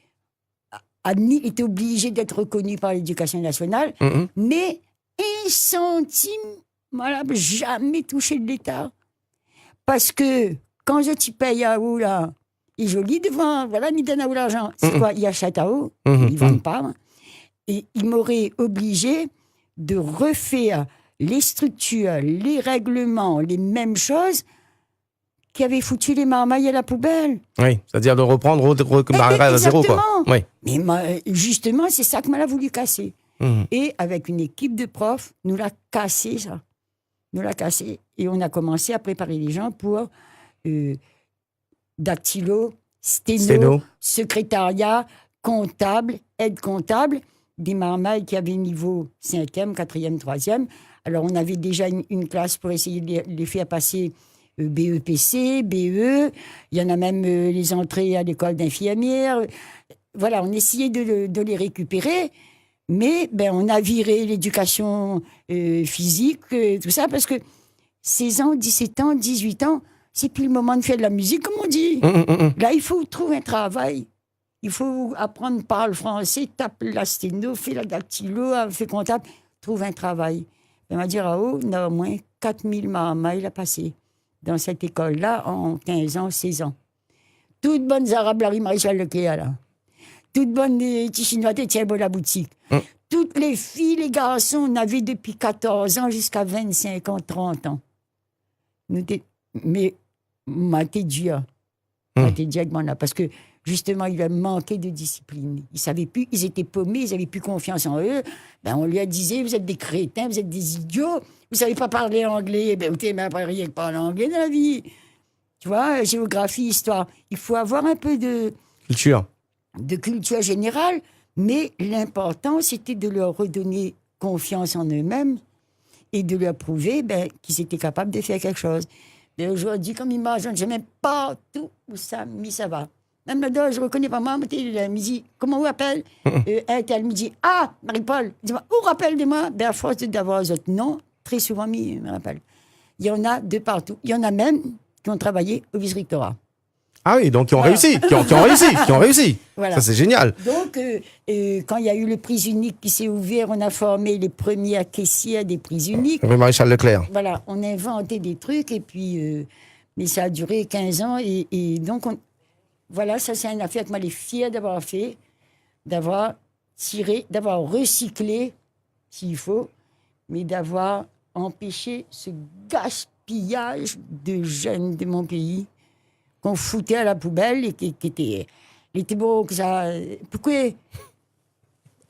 Speaker 4: obligés d'être reconnus par l'éducation nationale.
Speaker 3: Mhm.
Speaker 4: Mais un centime, voilà, jamais touché de l'État. Parce que quand je t'y paye à où, là, et je lis devant, voilà, il donne à où l'argent. C'est quoi? Il achète à où? Ils ne vendent pas. Hein. Et il m'aurait obligé de refaire les structures, les règlements, les mêmes choses qui avaient foutu les marmailles à la poubelle.
Speaker 3: Oui, c'est-à-dire de reprendre à zéro, quoi.
Speaker 4: Exactement.
Speaker 3: Oui.
Speaker 4: Mais justement, c'est ça que m'a voulu casser.
Speaker 3: Mhm.
Speaker 4: Et avec une équipe de profs, nous l'a cassé, ça. Nous l'a cassé. Et on a commencé à préparer les gens pour dactylo, sténo, secrétariat, comptable, aide comptable, des marmailles qui avaient niveau 5e, 4e, 3e. Alors, on avait déjà une classe pour essayer de les faire passer BEPC, BE. Il y en a même les entrées à l'école d'infirmière. Voilà, on essayait de les récupérer. Mais on a viré l'éducation physique, tout ça, parce que 16 ans, 17 ans, 18 ans, c'est plus le moment de faire de la musique, comme on dit. Là, il faut trouver un travail. Il faut apprendre, parle français, tape la sténo, fait la dactylo, fait comptable, trouve un travail. On va dire, on a au moins 4000 marmailles à passer dans cette école-là en 15 ans, 16 ans. Toutes bonnes arabes, Larry Maréchal Leclerc, là. Toutes bonnes petits chinois, tiens, la boutique. Toutes les filles, les garçons, on avait depuis 14 ans jusqu'à 25 ans, 30 ans. Mais m'était dur. M'était dur avec moi, parce que justement, il a manqué de discipline. Ils savaient plus, ils étaient paumés, ils n'avaient plus confiance en eux. On lui a dit, vous êtes des crétins, vous êtes des idiots, vous ne savez pas parler anglais. Vous n'avez même pas rien que parler anglais dans la vie. Tu vois, géographie, histoire. Il faut avoir un peu de culture générale, mais l'important, c'était de leur redonner confiance en eux-mêmes et de leur prouver qu'ils étaient capables de faire quelque chose. Mais aujourd'hui, comme ils m'argent, je mets partout où ça va. Même là-dedans, je ne reconnais pas moi, il me dit, comment on appelle elle me dit, ah, Marie-Paul, dis-moi, où rappelle de moi? À force d'avoir les autres noms, très souvent, il me rappelle. Il y en a de partout. Il y en a même qui ont travaillé au vice-rectorat.
Speaker 3: Ah oui, donc qui ont réussi, qui ont réussi. Voilà. Ça, c'est génial.
Speaker 4: Donc, quand il y a eu le prix unique qui s'est ouvert, on a formé les premiers caissiers des prix uniques.
Speaker 3: Rue Maréchal Leclerc.
Speaker 4: Voilà, on a inventé des trucs, et puis, mais ça a duré 15 ans, et donc, voilà, ça, c'est une affaire que moi, je suis fière d'avoir fait, d'avoir tiré, d'avoir recyclé, s'il faut, mais d'avoir empêché ce gaspillage de jeunes de mon pays qu'on foutait à la poubelle et qui était beau que ça. Pourquoi?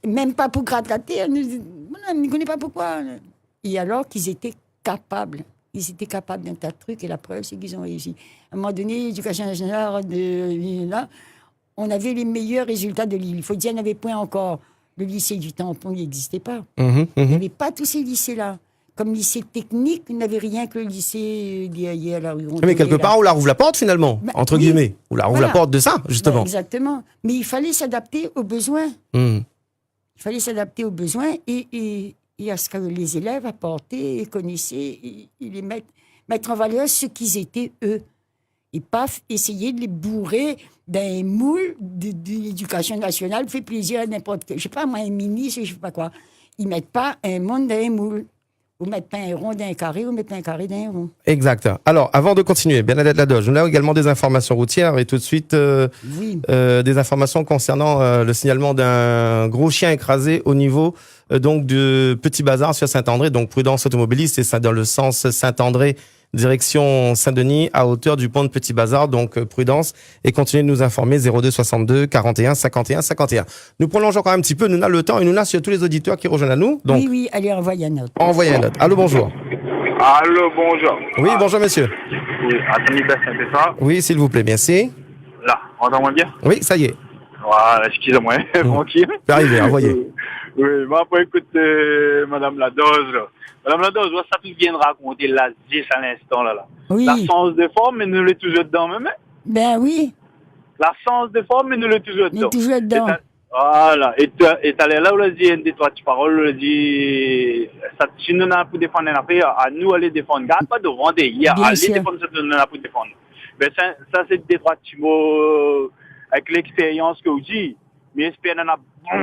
Speaker 4: Même pas pour gratter la terre, on ne connaît pas pourquoi. Et alors qu'ils étaient capables. Ils étaient capables d'un tas de trucs, et la preuve, c'est qu'ils ont réussi. À un moment donné, l'éducation nationale là, on avait les meilleurs résultats de l'île. Il faut dire, il n'y avait point encore. Le lycée du Tampon, il n'existait pas. Il n'y avait pas tous ces lycées-là. comme lycée technique, il n'avait rien que le lycée d'hier à la rue Rondelet.
Speaker 3: Mais quelque part, on la rouvre la porte finalement,
Speaker 4: Bah,
Speaker 3: entre
Speaker 4: oui.
Speaker 3: guillemets. On la rouvre
Speaker 4: Voilà.
Speaker 3: la porte de ça, justement.
Speaker 4: Ben, exactement. Mais il fallait s'adapter aux besoins.
Speaker 3: Hmm.
Speaker 4: Il fallait s'adapter aux besoins et à ce que les élèves apportaient et connaissaient et les mettre en valeur ce qu'ils étaient eux. Et pas essayer de les bourrer d'un moule de l'éducation nationale fait plaisir à n'importe quel. Je sais pas, moi, un ministre, je sais pas quoi. Ils mettent pas un monde dans un moule. Ou mettent pas un rond d'un carré, ou mettent pas un carré d'un rond.
Speaker 3: Exact. Alors, avant de continuer, Bernadette Ladoge, on a également des informations routières et tout de suite
Speaker 4: Oui.
Speaker 3: des informations concernant le signalement d'un gros chien écrasé au niveau donc du Petit Bazar sur Saint-André. Donc, prudence automobiliste, et ça dans le sens Saint-André, direction Saint-Denis, à hauteur du pont de Petit Bazar. Donc, prudence et continuez de nous informer 02 62 41 51 51. Nous prolongeons encore un petit peu, nous avons le temps et nous avons sur tous les auditeurs qui rejoignent à nous. Donc,
Speaker 4: Oui, allez, envoyez un note.
Speaker 3: envoyez une note. Allô, bonjour.
Speaker 10: Allô, bonjour.
Speaker 3: Oui, bonjour, monsieur.
Speaker 10: Oui, Anthony Bessin, c'est ça?
Speaker 3: Oui, s'il vous plaît, merci.
Speaker 10: Là, entends-moi bien?
Speaker 3: Oui, ça y est.
Speaker 10: Voilà, excusez-moi, tranquille.
Speaker 3: C'est arrivé, envoyez.
Speaker 10: Oui, mais après, écoute, Madame Ladoze, là. Madame Ladoze, ça tout vient de raconter la 10 à l'instant, là.
Speaker 4: Oui.
Speaker 10: La sens de forme, mais nous l'est toujours dedans, même.
Speaker 4: Ben oui,
Speaker 10: La sens de forme, mais nous l'est toujours
Speaker 4: on
Speaker 10: dedans.
Speaker 4: est toujours dedans.
Speaker 10: Voilà. Et t'allais là où l'a dit une des trois paroles, l'a dit, ça, si nous n'avons pas défendre une affaire, à nous aller défendre. Garde pas de vendre hier,
Speaker 4: Bien
Speaker 10: allez
Speaker 4: sûr.
Speaker 10: défendre ce que nous n'avons pas défendre. Mais ça c'est des trois petits mots, avec l'expérience que vous dites. Mais j'espère qu'on a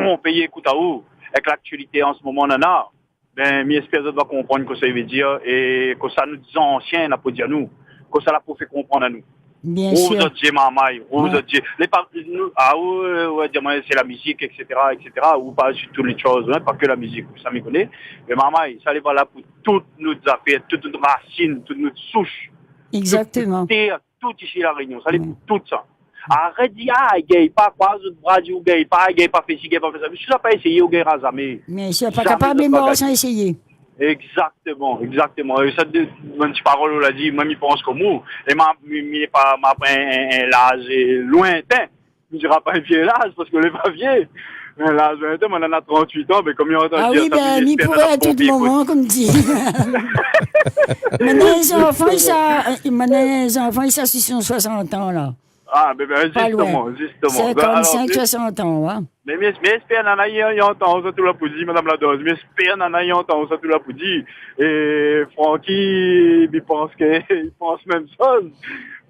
Speaker 10: bon payé, écoute à vous. Avec l'actualité en ce moment, on en a. Ben, j'espère que vous allez comprendre ce que ça veut dire et que ça nous dit anciens, n'a pas dit à nous. Que ça l'a pas fait comprendre à nous.
Speaker 4: Bien
Speaker 10: Vous
Speaker 4: sûr.
Speaker 10: êtes dit, maman, vous êtes dit. C'est la musique, etc., ou pas sur toutes les choses, hein, pas que la musique, ça me connaît. Mais maman, ça allait là pour toutes nos affaires, toutes nos racines, toutes nos souches.
Speaker 4: Exactement.
Speaker 10: Toute terre, tout ici la Réunion, ça allait pour tout ça. Arrête de dire, gay, pas quoi, bras du gay, pas fait ci, gay, pas fait ça. Mais si ça pas essayé, au gay, jamais.
Speaker 4: Mais je suis pas
Speaker 10: Jamais
Speaker 4: capable de
Speaker 10: de pas
Speaker 4: mort
Speaker 10: gagner.
Speaker 4: sans essayer.
Speaker 10: Exactement. Et ça, mon petit parole, on l'a dit, moi, il pense comme vous. Et m'a un l'âge lointain. Je ne dirais pas un vieux l'âge, parce que le pas vieux. Mais l'âge lointain, on en a 38 ans, mais comme il entend
Speaker 4: Ah
Speaker 10: dire
Speaker 4: oui,
Speaker 10: ça,
Speaker 4: ben,
Speaker 10: puis
Speaker 4: il
Speaker 10: j'espère
Speaker 4: pourrait à
Speaker 10: qu'on a
Speaker 4: tout
Speaker 10: compris,
Speaker 4: moment, comme dit. Maintenant, les enfants, ils sont 60 ans, là.
Speaker 10: Ah, ben,
Speaker 4: Pas
Speaker 10: justement,
Speaker 4: loin.
Speaker 10: justement.
Speaker 4: 55, 60 ans, hein.
Speaker 10: Mais j'espère qu'on a eu entend ça tout la poudie, madame la dose. Mais j'espère qu'on a eu entend ça tout la poudie. Et Francky, il pense même ça.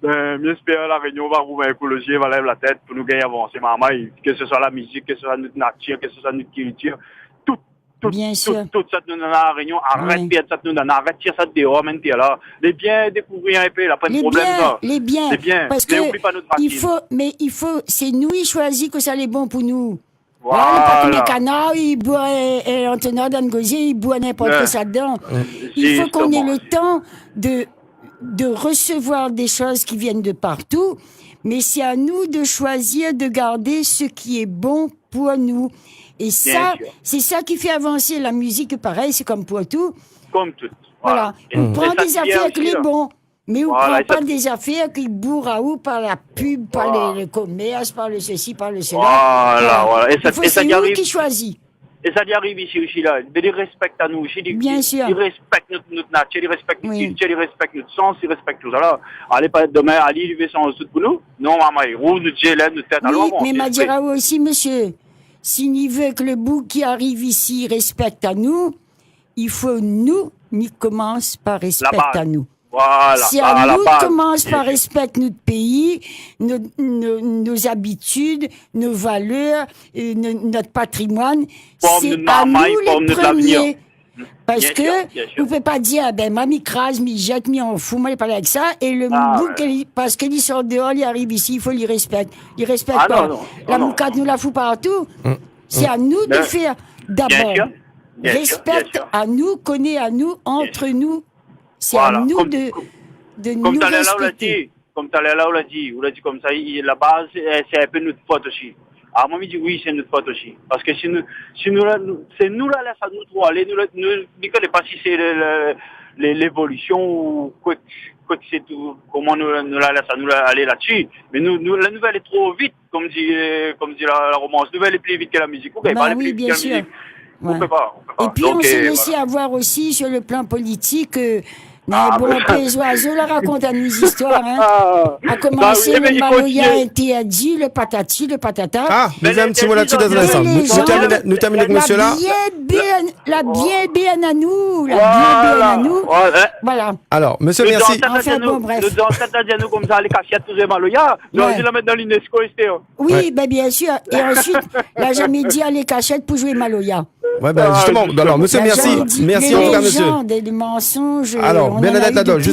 Speaker 10: Ben, j'espère la Réunion va rouvrir l'écologie, va lever la tête pour nous gagner avancer, maman. Que ce soit la musique, que ce soit notre nature, que ce soit notre culture.
Speaker 4: Bien sûr.
Speaker 10: Tout ça nous donne à la Réunion. Arrête de ça nous donne. Arrête de tirer ça dehors, même là. Les biens, découvrir un peu, là, pas de problème, ça.
Speaker 4: Les biens.
Speaker 10: Les biens.
Speaker 4: Parce
Speaker 10: Mais
Speaker 4: que
Speaker 10: oublie pas notre
Speaker 4: il faut, c'est nous qui choisissons que ça est bon pour nous.
Speaker 10: Voilà.
Speaker 4: Pas comme les canards, ils boivent un entonnoir dans le gosier, ils boivent n'importe quoi ça dedans. Il faut qu'on ait le temps de recevoir des choses qui viennent de partout, mais c'est à nous de choisir de garder ce qui est bon pour nous. Et ça, c'est ça qui fait avancer la musique, pareil, c'est comme pour tout.
Speaker 10: Comme tout.
Speaker 4: Voilà. On prend des affaires qui sont bons, mais on ne
Speaker 10: Voilà,
Speaker 4: prend pas des affaires qui bourrent à ou par la pub, par le commerce, par le ceci, par le cela.
Speaker 10: Voilà. Et ça
Speaker 4: c'est
Speaker 10: y
Speaker 4: nous
Speaker 10: arrive.
Speaker 4: qui choisit.
Speaker 10: Et ça y arrive ici aussi, là. Ils respectent à nous aussi.
Speaker 4: Bien sûr.
Speaker 10: Ils respectent notre nature, ils respectent notre
Speaker 4: Oui.
Speaker 10: culture, ils respectent notre sens, ils respectent tout ça. Là, allez pas demain, allez, il veut sans tout pour nous. Non, maman, il roule notre gélène, notre tête à
Speaker 4: Oui,
Speaker 10: l'avant.
Speaker 4: mais Madjiraou aussi, monsieur, s'il veut que le bout qui arrive ici respecte à nous, il faut nous commence par respecter à nous.
Speaker 10: Voilà.
Speaker 4: Si
Speaker 10: à
Speaker 4: à
Speaker 10: la
Speaker 4: nous
Speaker 10: base.
Speaker 4: commence par respecter notre pays, nos habitudes, nos valeurs, notre patrimoine,
Speaker 10: Forme
Speaker 4: c'est
Speaker 10: notre
Speaker 4: à nous
Speaker 10: marmaille,
Speaker 4: les
Speaker 10: forme notre avenir.
Speaker 4: premiers. Parce
Speaker 10: Bien
Speaker 4: que
Speaker 10: sûr, bien sûr.
Speaker 4: vous ne pouvez pas dire, ah ben, moi, m'écrase, m'y jette, m'y en fout, moi, il parle avec ça, et le bout, parce qu'il sort dehors, il arrive ici, il faut l'y respecter. Il respecte
Speaker 10: Ah,
Speaker 4: pas.
Speaker 10: non,
Speaker 4: La
Speaker 10: non.
Speaker 4: moucate nous la fout partout. C'est à nous de faire d'abord.
Speaker 10: sûr. Bien sûr,
Speaker 4: Respecte
Speaker 10: bien sûr.
Speaker 4: à nous, connaît à nous, entre nous. C'est
Speaker 10: Voilà.
Speaker 4: à nous
Speaker 10: Comme-
Speaker 4: de
Speaker 10: Comme
Speaker 4: nous
Speaker 10: tu allais là, on l'a
Speaker 4: respecter.
Speaker 10: dit. Comme tu allais là, on l'a dit comme ça. La base, c'est un peu notre faute aussi. Alors, moi, je dis oui, c'est notre faute aussi. Parce que c'est nous là, laisse à nous trois aller. Nous, ne connaissons pas si c'est l'évolution ou quoi que c'est tout, comment nous la laisse à nous aller là-dessus. Mais la nouvelle est trop vite, comme dit la romance. La nouvelle est plus vite que la musique. Ok,
Speaker 4: Ben
Speaker 10: pas aller
Speaker 4: oui,
Speaker 10: plus vite
Speaker 4: bien
Speaker 10: que la
Speaker 4: sûr.
Speaker 10: musique. On
Speaker 4: Ouais.
Speaker 10: peut pas.
Speaker 4: Et puis, on s'est laissé avoir aussi sur le plan politique. Les oiseaux leur racontent une histoires. Hein. A commencé
Speaker 10: oui, mais
Speaker 4: le
Speaker 10: il
Speaker 4: Maloya
Speaker 10: continue.
Speaker 4: interdit, le patati, le patata.
Speaker 3: Ah,
Speaker 10: Mais
Speaker 3: nous avons un petit mot là-dessus dans un
Speaker 4: les
Speaker 3: instant.
Speaker 4: gens-
Speaker 3: Nous terminons avec monsieur là.
Speaker 4: La bien à nous. La bien
Speaker 10: Voilà.
Speaker 4: à nous.
Speaker 10: Ouais.
Speaker 4: Voilà.
Speaker 3: Alors, monsieur,
Speaker 10: Nous
Speaker 3: merci.
Speaker 4: Enfin, bon, bref.
Speaker 10: Nous devons peut-être dire nous comme ça, les cassettes, tous les maloya. Nous
Speaker 4: Ouais.
Speaker 10: allons la mettre dans l'UNESCO, etc.
Speaker 4: Oui,
Speaker 3: Ouais.
Speaker 4: ben bien sûr. Et ensuite, là, jamais dit à les cachettes pour jouer Maloya.
Speaker 3: Ouais, ben, justement. Alors, monsieur,
Speaker 4: Là,
Speaker 3: merci.
Speaker 4: jamais dit
Speaker 3: Merci
Speaker 4: les
Speaker 3: en tout cas, monsieur.
Speaker 4: légendes et les mensonges.
Speaker 3: Alors,
Speaker 4: on en a
Speaker 3: Bernadette
Speaker 4: eu de
Speaker 3: Ladol,
Speaker 4: tous les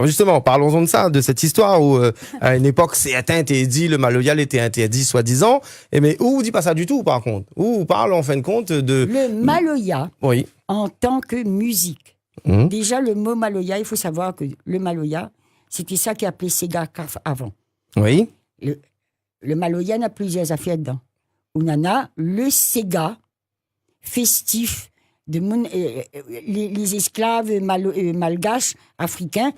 Speaker 3: justement,
Speaker 4: côtés.
Speaker 3: parlons-en de ça, de cette histoire où, à une époque, c'est interdit, le maloyal était interdit, soi-disant. Et mais où on dit pas ça du tout, par contre? Où on parle, en fin de compte, de...
Speaker 4: Le Maloya,
Speaker 3: Oui.
Speaker 4: en tant que musique.
Speaker 3: Mhm.
Speaker 4: Déjà, le mot Maloya, il faut savoir que le Maloya, c'était ça qui appelait Sega Caf avant.
Speaker 3: Oui.
Speaker 4: Le Maloya n'a plusieurs affaires dedans. On en a le Sega festif de les esclaves malgaches africains,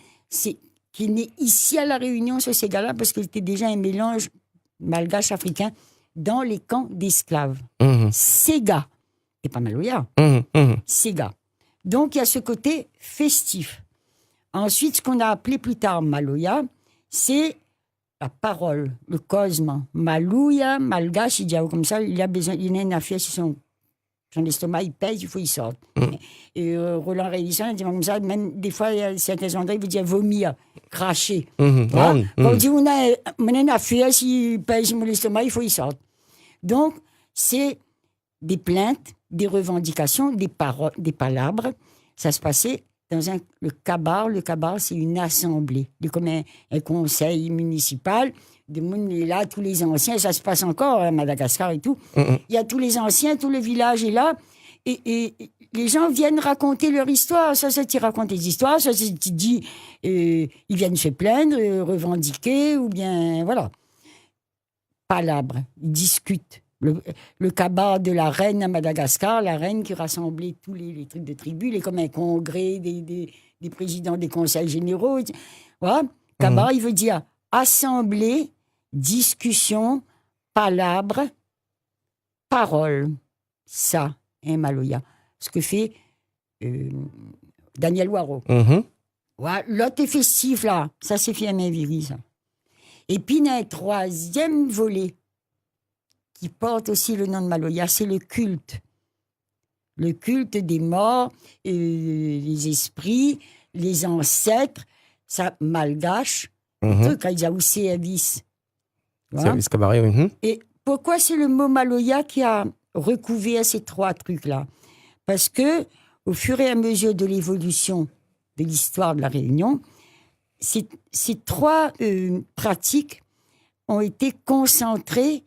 Speaker 4: qui est né ici à La Réunion, ce Sega-là, parce qu'il était déjà un mélange malgache-africain dans les camps d'esclaves.
Speaker 3: Mhm.
Speaker 4: Sega, et pas Maloya,
Speaker 3: Mhm. Mhm.
Speaker 4: Sega. Donc, il y a ce côté festif. Ensuite, ce qu'on a appelé plus tard Maloya, c'est la parole, le cosme. Malouya, malgache, il dit comme ça, il a besoin, il a une affaire sur son estomac, il pèse, il faut qu'il sorte. Et Roland Rélisson, il dit comme ça, même des fois, il y a certains endroits, il veut dire vomir, cracher.
Speaker 3: Mhm.
Speaker 4: Voilà.
Speaker 3: Mhm.
Speaker 4: Quand on dit, on a une affaire, s'il pèse sur mon estomac, il faut qu'il sorte. Donc, c'est des plaintes, des revendications, des paroles, des palabres. Ça se passait dans le cabar. Le cabar, c'est une assemblée, comme un conseil municipal. Des monde est là, tous les anciens, ça se passe encore à Madagascar et tout. Il y a tous les anciens, tout le village est là. Et les gens viennent raconter leur histoire. Ça, tu racontes des histoires. Ça, tu dis, ils viennent se plaindre, revendiquer, ou bien, voilà. Palabres, ils discutent. Le cabar de la reine à Madagascar, la reine qui rassemblait tous les trucs de tribu, comme un congrès des présidents des conseils généraux. Voilà. Cabar, il veut dire assemblée, discussion, palabre, parole. Ça, un Maloya. Ce que fait Daniel Waro.
Speaker 3: Mhm.
Speaker 4: Ouais, l'autre est festif, là. Ça, c'est fait à Mainviri, ça. Et puis, il y a un troisième volet qui porte aussi le nom de Maloya, c'est le culte. Le culte des morts, les esprits, les ancêtres, ça, malgache, quand il y a aussi service. Voilà.
Speaker 3: Service cabaret, oui. Mhm.
Speaker 4: Et pourquoi c'est le mot Maloya qui a recouvert ces trois trucs-là? Parce que, au fur et à mesure de l'évolution de l'histoire de la Réunion, ces trois pratiques ont été concentrées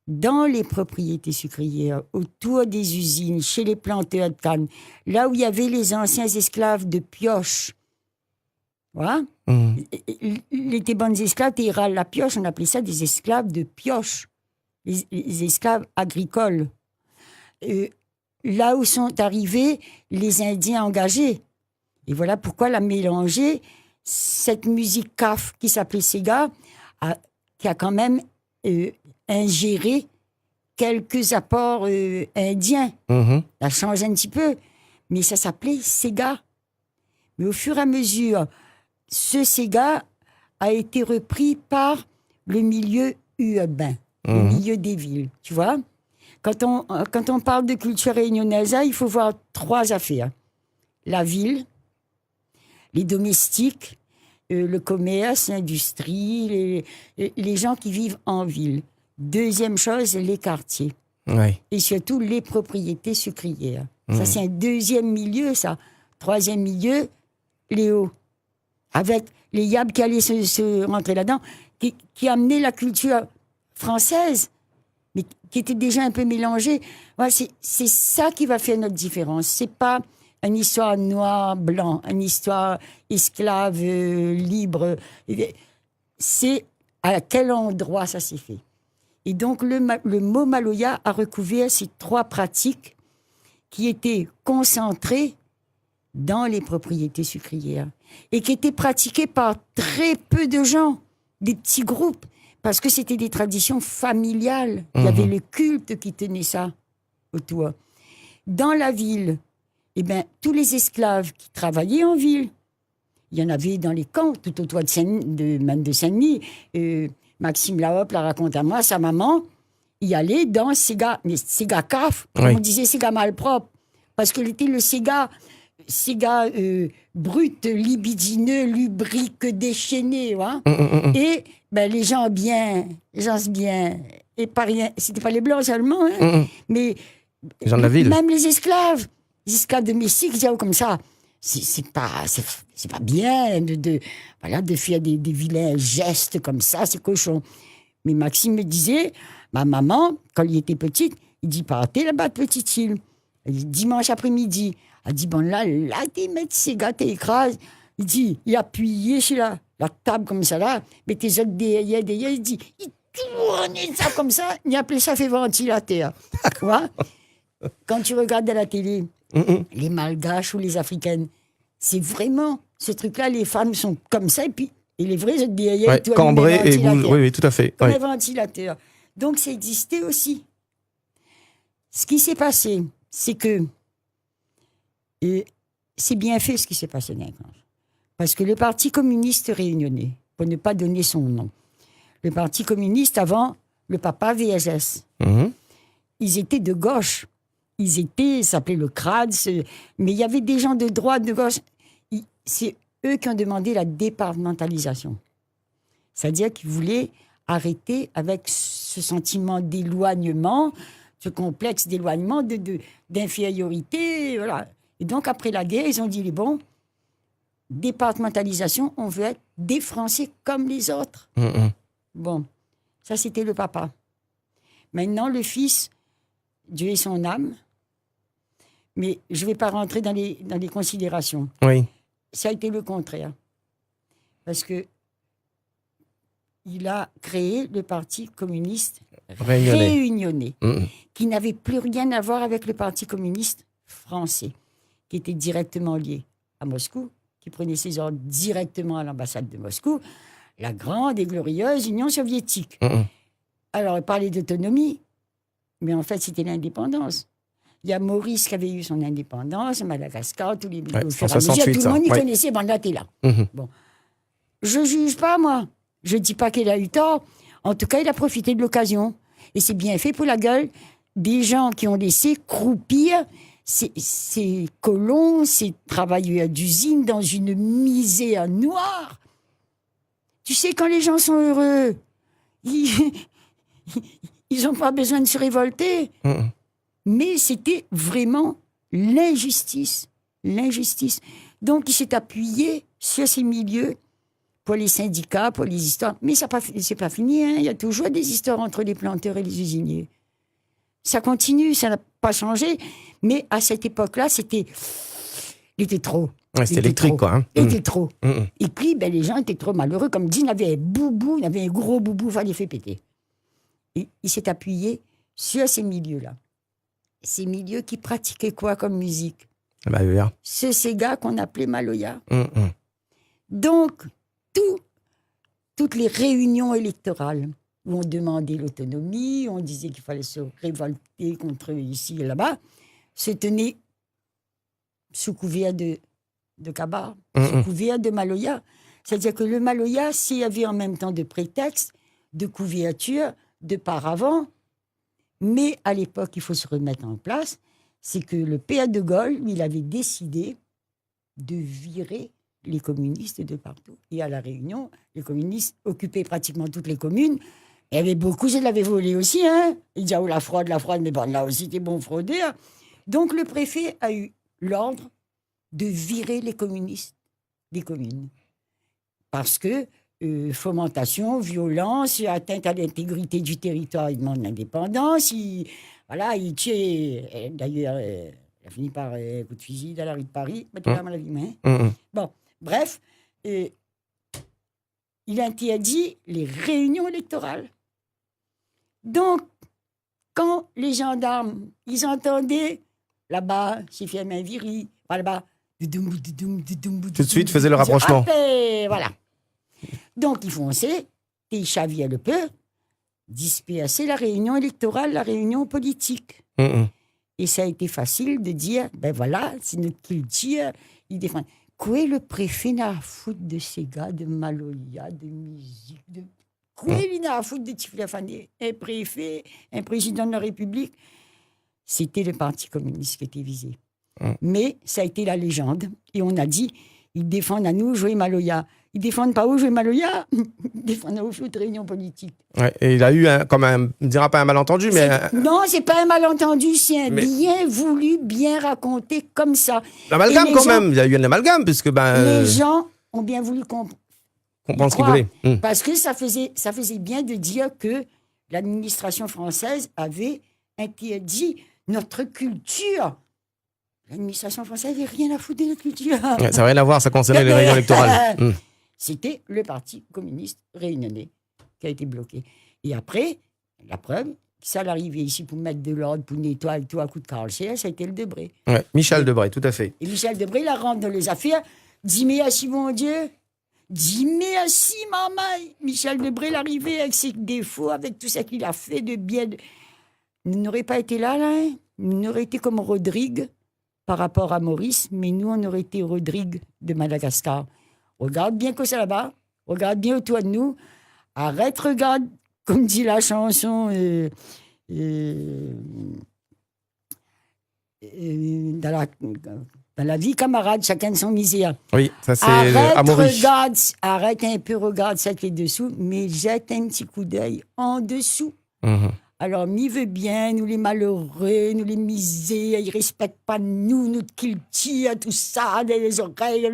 Speaker 4: dans les propriétés sucrières, autour des usines, chez les planteurs de canne, là où il y avait les anciens esclaves de pioche. Voilà. Les bonnes esclaves, la pioche, on appelait ça des esclaves de pioche, les esclaves agricoles. Là où sont arrivés les Indiens engagés. Et voilà pourquoi la mélanger, cette musique CAF qui s'appelait Sega, qui a quand même ingéré quelques apports indiens. Ça change un petit peu, mais ça s'appelait Sega. Mais au fur et à mesure, ce Sega a été repris par le milieu urbain, le milieu des villes, tu vois. Quand on parle de culture réunionnaise, il faut voir trois affaires. La ville, les domestiques, le commerce, l'industrie, les gens qui vivent en ville. Deuxième chose, les quartiers.
Speaker 3: Ouais.
Speaker 4: Et surtout, les propriétés sucrières. Ça, c'est un deuxième milieu, ça. Troisième milieu, les hauts. Avec les Yab qui allaient se rentrer là-dedans, qui amenaient la culture française, mais qui était déjà un peu mélangée. Ouais, c'est ça qui va faire notre différence. C'est pas une histoire noir-blanc, une histoire esclave, libre. C'est à quel endroit ça s'est fait. Et donc, le mot Maloya a recouvert ces trois pratiques qui étaient concentrées dans les propriétés sucrières et qui étaient pratiquées par très peu de gens, des petits groupes, parce que c'était des traditions familiales. Il y avait le culte qui tenait ça autour. dans la ville, eh ben, tous les esclaves qui travaillaient en ville, il y en avait dans les camps, tout autour même de Saint-Denis. Maxime Lahope la raconte à moi, sa maman, y allait dans Sega caf,
Speaker 3: Oui.
Speaker 4: on disait Sega malpropre, parce qu'il était le Sega brut, libidineux, lubrique, déchaîné. Hein? Et ben, les gens bien, et pas rien, c'était pas les Blancs seulement, hein, mais
Speaker 3: Les gens de la ville.
Speaker 4: même les esclaves domestiques, ils disaient comme ça. C'est pas bien de faire des vilains gestes comme ça, c'est cochon. Mais Maxime me disait, ma maman, quand il était petite, il dit, partez là-bas de Petite-Île. Dimanche après-midi. Elle dit, bon là, t'es mettre ses gars, t'écrases. Il dit, il appuyait sur la table comme ça là, mais tes autres derrière, il dit, il tournait ça comme ça, il appelait ça fait ventilateur. Tu vois? Quand tu regardes à la télé, les Malgaches ou les Africaines, c'est vraiment ce truc-là, les femmes sont comme ça, et les vrais autres derrière,
Speaker 3: Ouais, cambré et oui, tout à fait.
Speaker 4: comme
Speaker 3: Ouais.
Speaker 4: un ventilateur. Donc, ça existait aussi. Ce qui s'est passé, c'est que c'est bien fait ce qui s'est passé maintenant. Parce que le Parti communiste réunionnais, pour ne pas donner son nom, le Parti communiste avant le papa VSS, ils étaient de gauche. Ça s'appelait le CRAD, mais il y avait des gens de droite, de gauche. C'est eux qui ont demandé la départementalisation. C'est-à-dire qu'ils voulaient arrêter avec ce sentiment d'éloignement, ce complexe d'éloignement, d'infériorité. Voilà. Et donc, après la guerre, ils ont dit, bon, départementalisation, on veut être des Français comme les autres. Bon, ça, c'était le papa. Maintenant, le fils, Dieu ait son âme, mais je ne vais pas rentrer dans les considérations.
Speaker 3: Oui.
Speaker 4: Ça a été le contraire. Parce que il a créé le Parti communiste réunionnais, qui n'avait plus rien à voir avec le Parti communiste français, qui était directement lié à Moscou, qui prenait ses ordres directement à l'ambassade de Moscou, la grande et glorieuse Union soviétique. Alors, il parlait d'autonomie, mais en fait, c'était l'indépendance. Il y a Maurice qui avait eu son indépendance, Madagascar, tous les tout le monde y connaissait, bon, là, t'es là. Bon. Je juge pas, moi. Je dis pas qu'il a eu tort. En tout cas, il a profité de l'occasion. Et c'est bien fait pour la gueule des gens qui ont laissé croupir ces colons, ces travailleurs d'usine dans une misère noire. Tu sais, quand les gens sont heureux, ils n'ont pas besoin de se révolter. Mais c'était vraiment l'injustice. L'injustice. Donc, il s'est appuyé sur ces milieux pour les syndicats, pour les histoires. Mais c'est pas fini, hein. Il y a toujours des histoires entre les planteurs et les usiniers. Ça continue, ça n'a pas changé. Mais à cette époque-là, il était trop.
Speaker 3: Ouais, c'était électrique, quoi. Hein.
Speaker 4: Il était trop. Et puis, ben, les gens étaient trop malheureux. Comme dit, il avait un boubou, il avait un gros boubou, il fallait faire péter. Et il s'est appuyé sur ces milieux-là. Ces milieux qui pratiquaient quoi comme musique? C'est ces gars qu'on appelait Maloya. Donc, toutes les réunions électorales où on demandait l'autonomie, on disait qu'il fallait se révolter contre ici et là-bas, se tenaient sous couvert de Kabar, sous couvert de Maloya. C'est-à-dire que le Maloya, s'il y avait en même temps de prétexte, de couverture, de paravent, mais à l'époque, il faut se remettre en place, c'est que le père de Gaulle, il avait décidé de virer les communistes de partout. Et à La Réunion, les communistes occupaient pratiquement toutes les communes. Il y avait beaucoup, je l'avais volé aussi. Hein. Il disait, oh, la fraude, mais bon, là aussi, t'es bon fraudeur. Donc, le préfet a eu l'ordre de virer les communistes des communes. Parce que fomentation, violence, atteinte à l'intégrité du territoire, il demande l'indépendance, il tue. D'ailleurs, il a fini par un coup de fusil dans la rue de Paris. Bon, bref, il interdit les réunions électorales. Donc, quand les gendarmes, ils entendaient là-bas, siffler main virée, là-bas,
Speaker 3: tout de suite, faisaient le rapprochement.
Speaker 4: Voilà. Donc, ils fonçaient, ils chaviaient le peu, dispersaient la réunion électorale, la réunion politique. Et ça a été facile de dire, ben voilà, c'est notre culture, ils défendent. Quoi le préfet n'a à foutre de ces gars, de Maloya, de musique, de... Quoi il n'a à foutre de Tiflafane? Un préfet, un président de la République, c'était le Parti communiste qui était visé. Mais ça a été la légende. Et on a dit, ils défendent à nous jouer Maloya. Ils défendent pas où jouer Maloya, ils défendent au flou de réunion politique.
Speaker 3: Ouais, et il a eu comme on ne dira pas un malentendu, mais...
Speaker 4: Non, c'est pas un malentendu, c'est un bien voulu, bien raconté comme ça.
Speaker 3: L'amalgame quand même, il y a eu un amalgame, puisque...
Speaker 4: Les gens ont bien voulu
Speaker 3: comprendre ce qu'ils voulaient.
Speaker 4: Parce que ça faisait bien de dire que l'administration française avait interdit notre culture. L'administration française n'avait rien à foutre de notre culture.
Speaker 3: Ouais, ça n'a rien à voir, ça concernait les réunions électorales.
Speaker 4: C'était le Parti communiste réunionnais qui a été bloqué. Et après, la preuve, ça l'arrivée ici pour mettre de l'ordre, pour nettoyer tout à coup de Carl Scheer, ça a été le Debré.
Speaker 3: Ouais, Michel Debré, tout à fait.
Speaker 4: Et Michel Debré, la rentre dans les affaires, dis merci mon Dieu, dis merci maman. Michel Debré, l'arrivée avec ses défauts, avec tout ce qu'il a fait de bien. Nous n'aurions pas été là, hein. Nous n'aurions été comme Rodrigue par rapport à Maurice, mais nous, on aurait été Rodrigue de Madagascar. Regarde bien que c'est là-bas, regarde bien autour de nous, arrête, regarde, comme dit la chanson, dans la vie, camarade, chacun de son misère.
Speaker 3: Oui, ça c'est
Speaker 4: Amaury. Arrête un peu, regarde ça qui est dessous, mais jette un petit coup d'œil en dessous. Alors, m'y veut bien, nous les malheureux, nous les misères, ils ne respectent pas nous, notre culture, tout ça, les oreilles.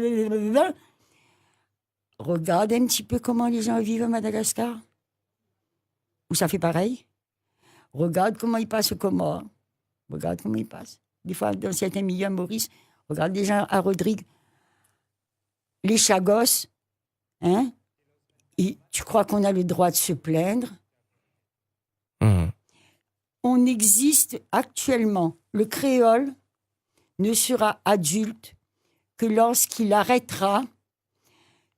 Speaker 4: Regarde un petit peu comment les gens vivent à Madagascar. Où ça fait pareil. Regarde comment ils passent au Comores. Regarde comment ils passent. Des fois, dans certains milieux, Maurice, regarde les gens à Rodrigue. Les Chagos, hein? Et tu crois qu'on a le droit de se plaindre? On existe actuellement. Le créole ne sera adulte que lorsqu'il arrêtera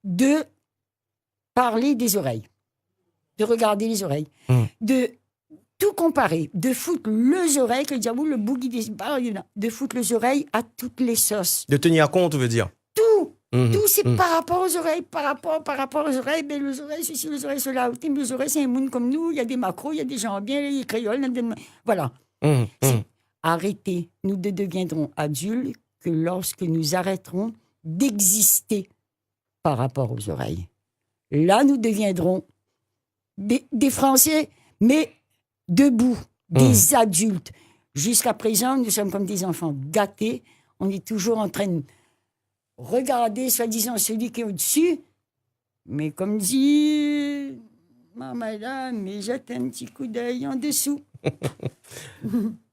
Speaker 4: de parler des oreilles, de regarder les oreilles, de tout comparer, de foutre les oreilles, que diable, le boogie des de foutre les oreilles à toutes les sauces.
Speaker 3: De tenir compte, tu veux dire?
Speaker 4: Tout. Tout, c'est par rapport aux oreilles, par rapport aux oreilles, ben, les oreilles, ceci, les oreilles, cela. Les oreilles, c'est un monde comme nous, il y a des macros, il y a des gens bien, les créoles, voilà. Arrêtez, nous ne deviendrons adultes que lorsque nous arrêterons d'exister par rapport aux oreilles. Là, nous deviendrons des Français, mais debout, des adultes. Jusqu'à présent, nous sommes comme des enfants gâtés. On est toujours en train de regarder, soi-disant, celui qui est au-dessus. Mais comme dit ma madame, mais jette un petit coup d'œil en dessous.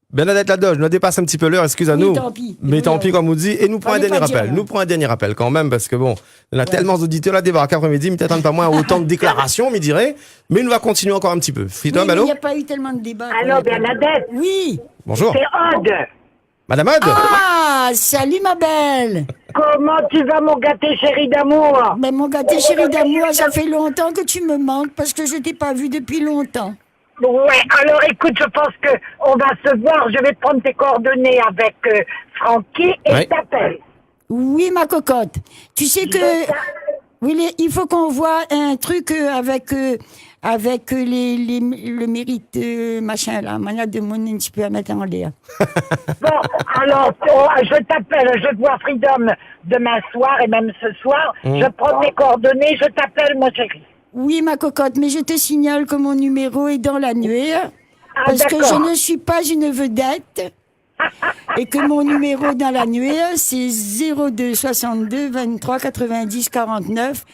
Speaker 3: Bernadette Ladoge, nous dépasse un petit peu l'heure, excuse-nous.
Speaker 4: Oui, tant pis.
Speaker 3: Mais tant pis, comme on dit. Et nous prenons un dernier rappel. Nous prenons un dernier rappel quand même, parce que bon, on a tellement d'auditeurs là, débarquer après-midi, mais peut-être pas moins autant de déclarations, me dirait. Mais nous va continuer encore un petit peu. Freedom, allô?
Speaker 4: Il n'y a pas eu tellement de débats.
Speaker 7: Allô, Bernadette?
Speaker 4: Oui.
Speaker 3: Bonjour.
Speaker 7: C'est Aude.
Speaker 3: Madame Aude?
Speaker 4: Ah, salut ma belle.
Speaker 7: Comment tu vas, mon gâté chéri d'amour?
Speaker 4: Mais mon gâté chéri d'amour, ça fait longtemps que tu me manques parce que je t'ai pas vu depuis longtemps.
Speaker 7: Ouais, alors écoute, je pense que on va se voir. Je vais prendre tes coordonnées avec Francky et je t'appelle.
Speaker 4: Oui, ma cocotte. Tu sais que... Oui, il faut qu'on voit un truc avec le mérite machin là. Manière de mon un petit peu à mettre en l'air.
Speaker 7: Bon, alors, je t'appelle. Je te vois Freedom demain soir et même ce soir. Je prends tes coordonnées. Je t'appelle, mon chéri.
Speaker 4: Oui, ma cocotte, mais je te signale que mon numéro est dans l'annuaire. Parce que je ne suis pas une vedette. Et que mon numéro dans l'annuaire, c'est 02 62 23 90 49.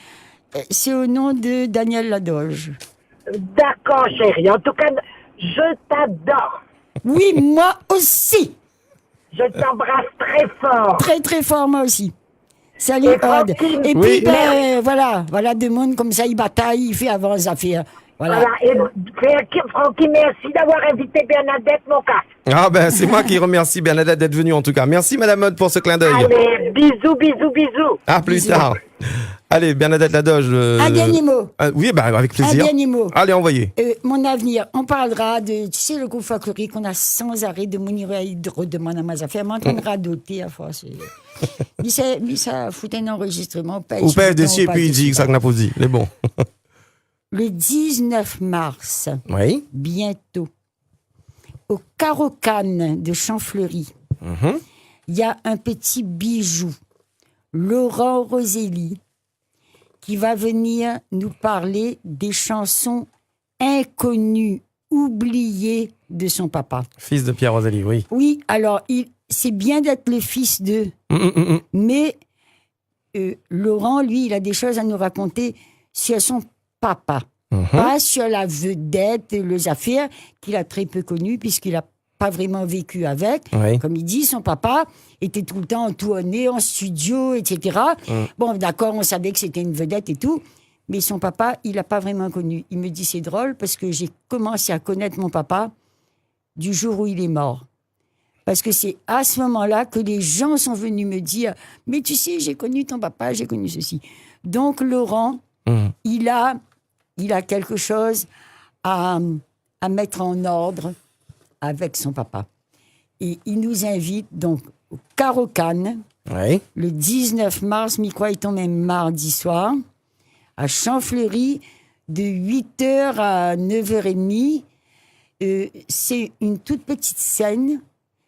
Speaker 4: C'est au nom de Daniel Ladoge.
Speaker 7: D'accord, chérie. En tout cas, je t'adore.
Speaker 4: Oui, moi aussi.
Speaker 7: Je t'embrasse très fort.
Speaker 4: Très, très fort, moi aussi. Salut, Aude. Et puis, voilà, des mondes comme ça, ils bataillent, ils font avant les affaires. Voilà.
Speaker 7: Et Francky, merci d'avoir invité Bernadette, mon cas.
Speaker 3: Ah ben, c'est moi qui remercie Bernadette d'être venue en tout cas. Merci Madame Mode pour ce clin d'œil.
Speaker 7: Allez, bisous, bisous, bisous.
Speaker 3: À plus
Speaker 4: Bisous.
Speaker 3: tard. Allez, Bernadette Ladoge.
Speaker 4: Un dernier mot.
Speaker 3: Oui, bah, avec plaisir.
Speaker 4: Un dernier mot.
Speaker 3: Allez, envoyez.
Speaker 4: Mon avenir, on parlera de, tu sais, le groupe folklorique qu'on a sans arrêt de Mounira Hydro, de Manama Affaire, mais on traînera doter à force. Mais ça fout un enregistrement.
Speaker 3: Ou père dessus et puis il dit que ça n'a pas dit. C'est bon.
Speaker 4: Le 19 mars,
Speaker 3: Oui.
Speaker 4: bientôt, au Carocane de Champfleury, il y a un petit bijou, Laurent Roselli, qui va venir nous parler des chansons inconnues, oubliées de son papa.
Speaker 3: Fils de Pierre Rosalie, oui.
Speaker 4: Oui, alors, c'est bien d'être le fils d'eux, mais Laurent, lui, il a des choses à nous raconter sur son papa. Pas sur la vedette, les affaires qu'il a très peu connues, puisqu'il n'a pas vraiment vécu avec.
Speaker 3: Oui.
Speaker 4: Comme il dit, son papa était tout le temps en tournée, en studio, etc. Bon, d'accord, on savait que c'était une vedette et tout, mais son papa, il n'a pas vraiment connu. Il me dit, c'est drôle, parce que j'ai commencé à connaître mon papa du jour où il est mort. Parce que c'est à ce moment-là que les gens sont venus me dire, mais tu sais, j'ai connu ton papa, j'ai connu ceci. Donc, Laurent, il a quelque chose à mettre en ordre avec son papa. Et il nous invite donc au Carocane,
Speaker 3: Oui.
Speaker 4: le 19 mars, mais quoi, il tombe même mardi soir, à Champfleury, de 8h à 9h30. C'est une toute petite scène.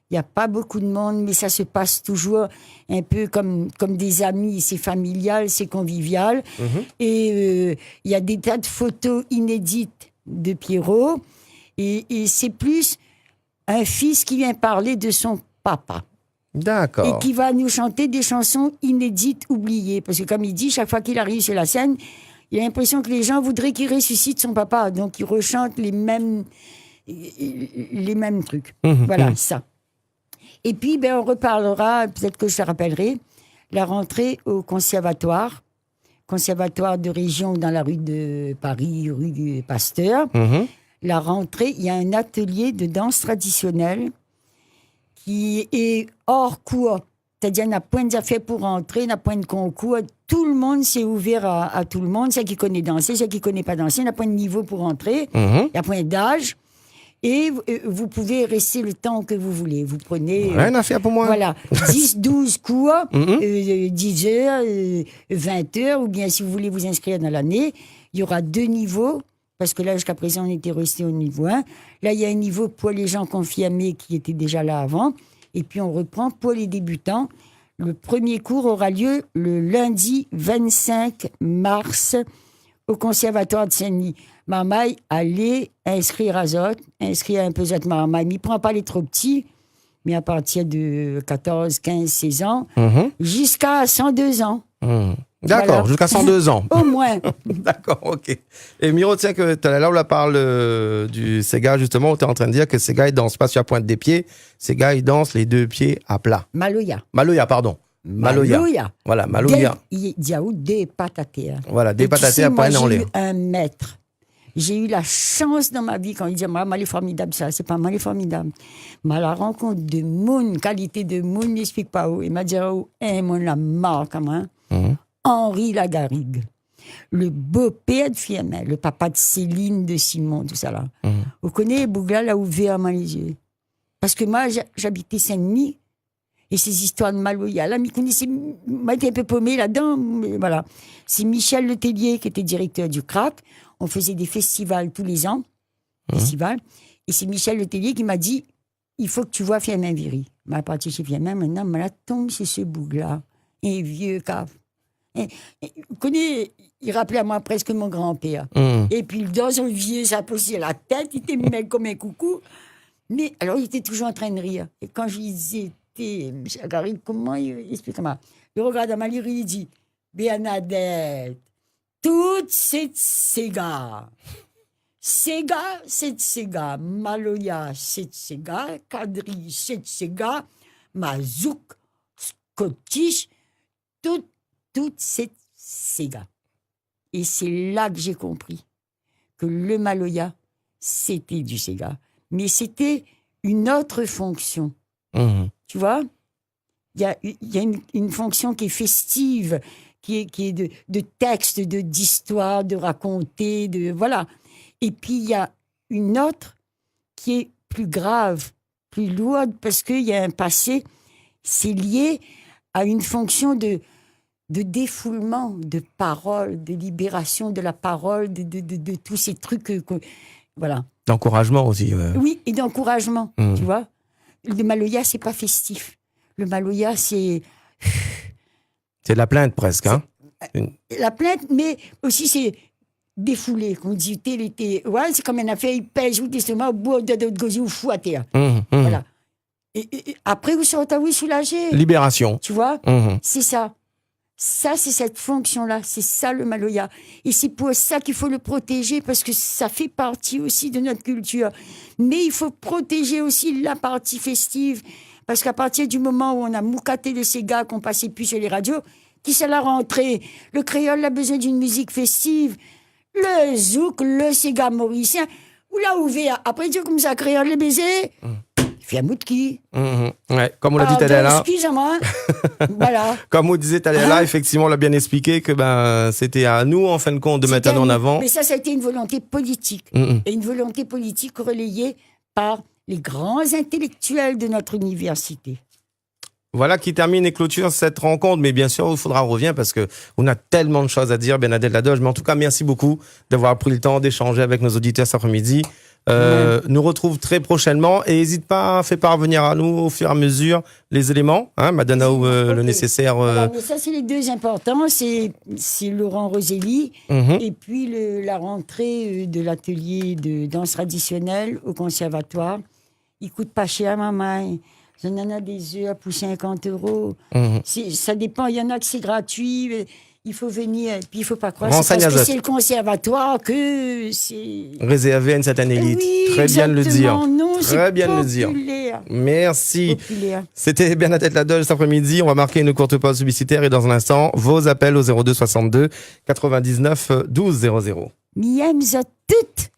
Speaker 4: Il n'y a pas beaucoup de monde, mais ça se passe toujours un peu comme des amis. C'est familial, c'est convivial. Et il y a des tas de photos inédites de Pierrot. Et c'est plus un fils qui vient parler de son papa.
Speaker 3: D'accord.
Speaker 4: Et qui va nous chanter des chansons inédites, oubliées. Parce que comme il dit, chaque fois qu'il arrive sur la scène, il a l'impression que les gens voudraient qu'il ressuscite son papa. Donc il rechante les mêmes trucs. Voilà, ça. Et puis, on reparlera, peut-être que je te rappellerai, la rentrée au conservatoire de région dans la rue de Paris, rue du Pasteur. La rentrée, il y a un atelier de danse traditionnelle qui est hors cours. C'est-à-dire, il n'y a point d'affaires pour rentrer, il n'y a point de concours. Tout le monde s'est ouvert à tout le monde. Ceux qui connaissent danser, ceux qui ne connaissent pas danser, il n'y a point de niveau pour rentrer. Il n'y a point d'âge. Et vous pouvez rester le temps que vous voulez. Vous prenez...
Speaker 3: Rien à faire pour moi.
Speaker 4: Voilà, 10, 12 cours, 10 heures, 20 heures, ou bien si vous voulez vous inscrire dans l'année, il y aura 2 niveaux, parce que là, jusqu'à présent, on était resté au niveau 1. Là, il y a un niveau pour les gens confirmés qui étaient déjà là avant, et puis on reprend pour les débutants. Le premier cours aura lieu le lundi 25 mars au Conservatoire de Saint-Denis. Marmaille, allez inscrire Azot, inscrire un peu Zot Marmaille. Mais il ne prend pas les trop petits, mais à partir de 14, 15, 16 ans, jusqu'à 102 ans.
Speaker 3: D'accord,
Speaker 4: Voilà.
Speaker 3: jusqu'à 102 ans.
Speaker 4: Au moins.
Speaker 3: D'accord, ok. Et Miro, tiens, que tout à l'heure, on parle du Sega, justement, où tu es en train de dire que Sega, il danse pas sur la pointe des pieds. Sega, il danse les 2 pieds à plat.
Speaker 4: Maloya.
Speaker 3: Maloya, pardon. Maloya. Voilà, Maloya.
Speaker 4: Il y a où des patatés.
Speaker 3: Voilà, des patatés à
Speaker 4: moi,
Speaker 3: poignet en
Speaker 4: j'ai
Speaker 3: l'air.
Speaker 4: eu un maître. J'ai eu la chance dans ma vie, quand il dit, maman, elle est formidable, ça, c'est pas mal, elle est formidable. Mais la rencontre de mon qualité de mon, il n'explique pas où. Il m'a dit, oh, mon la marque, hein. Henri Lagarrigue. Le beau-père de Firmin, le papa de Céline, de Simon, tout ça là. Vous connaissez, Bougla l'a ouvert les yeux. Parce que moi, j'habitais Saint-Denis, et ces histoires de Maloya, là, moi, j'étais un peu paumé là-dedans, mais voilà. C'est Michel Letellier qui était directeur du CRAC. On faisait des festivals tous les ans, et c'est Michel Letellier qui m'a dit, il faut que tu vois Firmin Viry. Je suis parti chez Firmin, maintenant, je tombe chez ce Bougla, un vieux caf. Vous connaissez, il rappelait à moi presque mon grand-père. Et puis, dans son vieux, ça posait la tête, il était mec comme un coucou. Mais alors, il était toujours en train de rire. Et quand je lui disais, M. Lagarrigue, comment il explique-moi? Il regarde à ma livre, il dit, Bernadette, toute cette Sega, c'est Sega, Maloya, c'est Sega, Kadri, c'est Sega, Mazouk, Scottish, toute cette Sega. Et c'est là que j'ai compris que le Maloya, c'était du Sega. Mais c'était une autre fonction. Tu vois? Il y a une fonction qui est festive, qui est de texte, d'histoire, de raconter, voilà. Et puis, il y a une autre qui est plus grave, plus lourde, parce qu'il y a un passé, c'est lié à une fonction de défoulement de parole, de libération de la parole, de tous ces trucs, voilà.
Speaker 3: D'encouragement aussi.
Speaker 4: Oui, et d'encouragement, tu vois. Le Maloya, c'est pas festif. Le Maloya, c'est...
Speaker 3: C'est de la plainte presque, hein.
Speaker 4: La plainte, mais aussi c'est défoulé, comme dit, ouais, c'est comme une affaire, il pèse ou l'estomac au bout de gozi ou fou à terre. Voilà. Et après, vous sortez soulagé.
Speaker 3: Libération.
Speaker 4: Tu vois, c'est ça. Ça, c'est cette fonction-là. C'est ça, le Maloya. Et c'est pour ça qu'il faut le protéger, parce que ça fait partie aussi de notre culture. Mais il faut protéger aussi la partie festive, parce qu'à partir du moment où on a moucaté les Sega, qu'on passait plus sur les radios, qui c'est la rentrée? Le créole a besoin d'une musique festive. Le zouk, le Sega mauricien. Ou là, ouvert. Après, Dieu, comme ça, créole les baisers. Fait un bout de qui?
Speaker 3: Ouais, comme on l'a dit tout à l'heure.
Speaker 4: Excusez-moi. Voilà.
Speaker 3: Comme on disait tout à l'heure, effectivement, on l'a bien expliqué que c'était à nous, en fin de compte, de mettre en avant.
Speaker 4: Mais ça a été une volonté politique. Et une volonté politique relayée par les grands intellectuels de notre université.
Speaker 3: Voilà qui termine et clôture cette rencontre. Mais bien sûr, il faudra revenir parce que on a tellement de choses à dire, Bernadette Ladoge. Mais en tout cas, merci beaucoup d'avoir pris le temps d'échanger avec nos auditeurs cet après-midi. Nous retrouve très prochainement et n'hésite pas à faire parvenir à nous au fur et à mesure les éléments, hein, Madame le nécessaire.
Speaker 4: Voilà, mais ça, c'est les deux importants. C'est Laurent Roselli et puis la rentrée de l'atelier de danse traditionnelle au conservatoire. Il coûte pas cher, maman. On en a des œufs pour 50 €. Ça dépend. Il y en a que c'est gratuit. Il faut venir. Puis il faut pas croire. C'est parce que c'est le conservatoire que c'est
Speaker 3: réservé à une certaine élite.
Speaker 4: Oui,
Speaker 3: très bien de le dire.
Speaker 4: Non,
Speaker 3: très bien de le dire. Merci.
Speaker 4: Populaire.
Speaker 3: C'était Bernadette Ladoge cet après-midi. On va marquer une courte pause publicitaire et dans un instant, vos appels au 02 62 99 12 00.
Speaker 4: Miam toutes.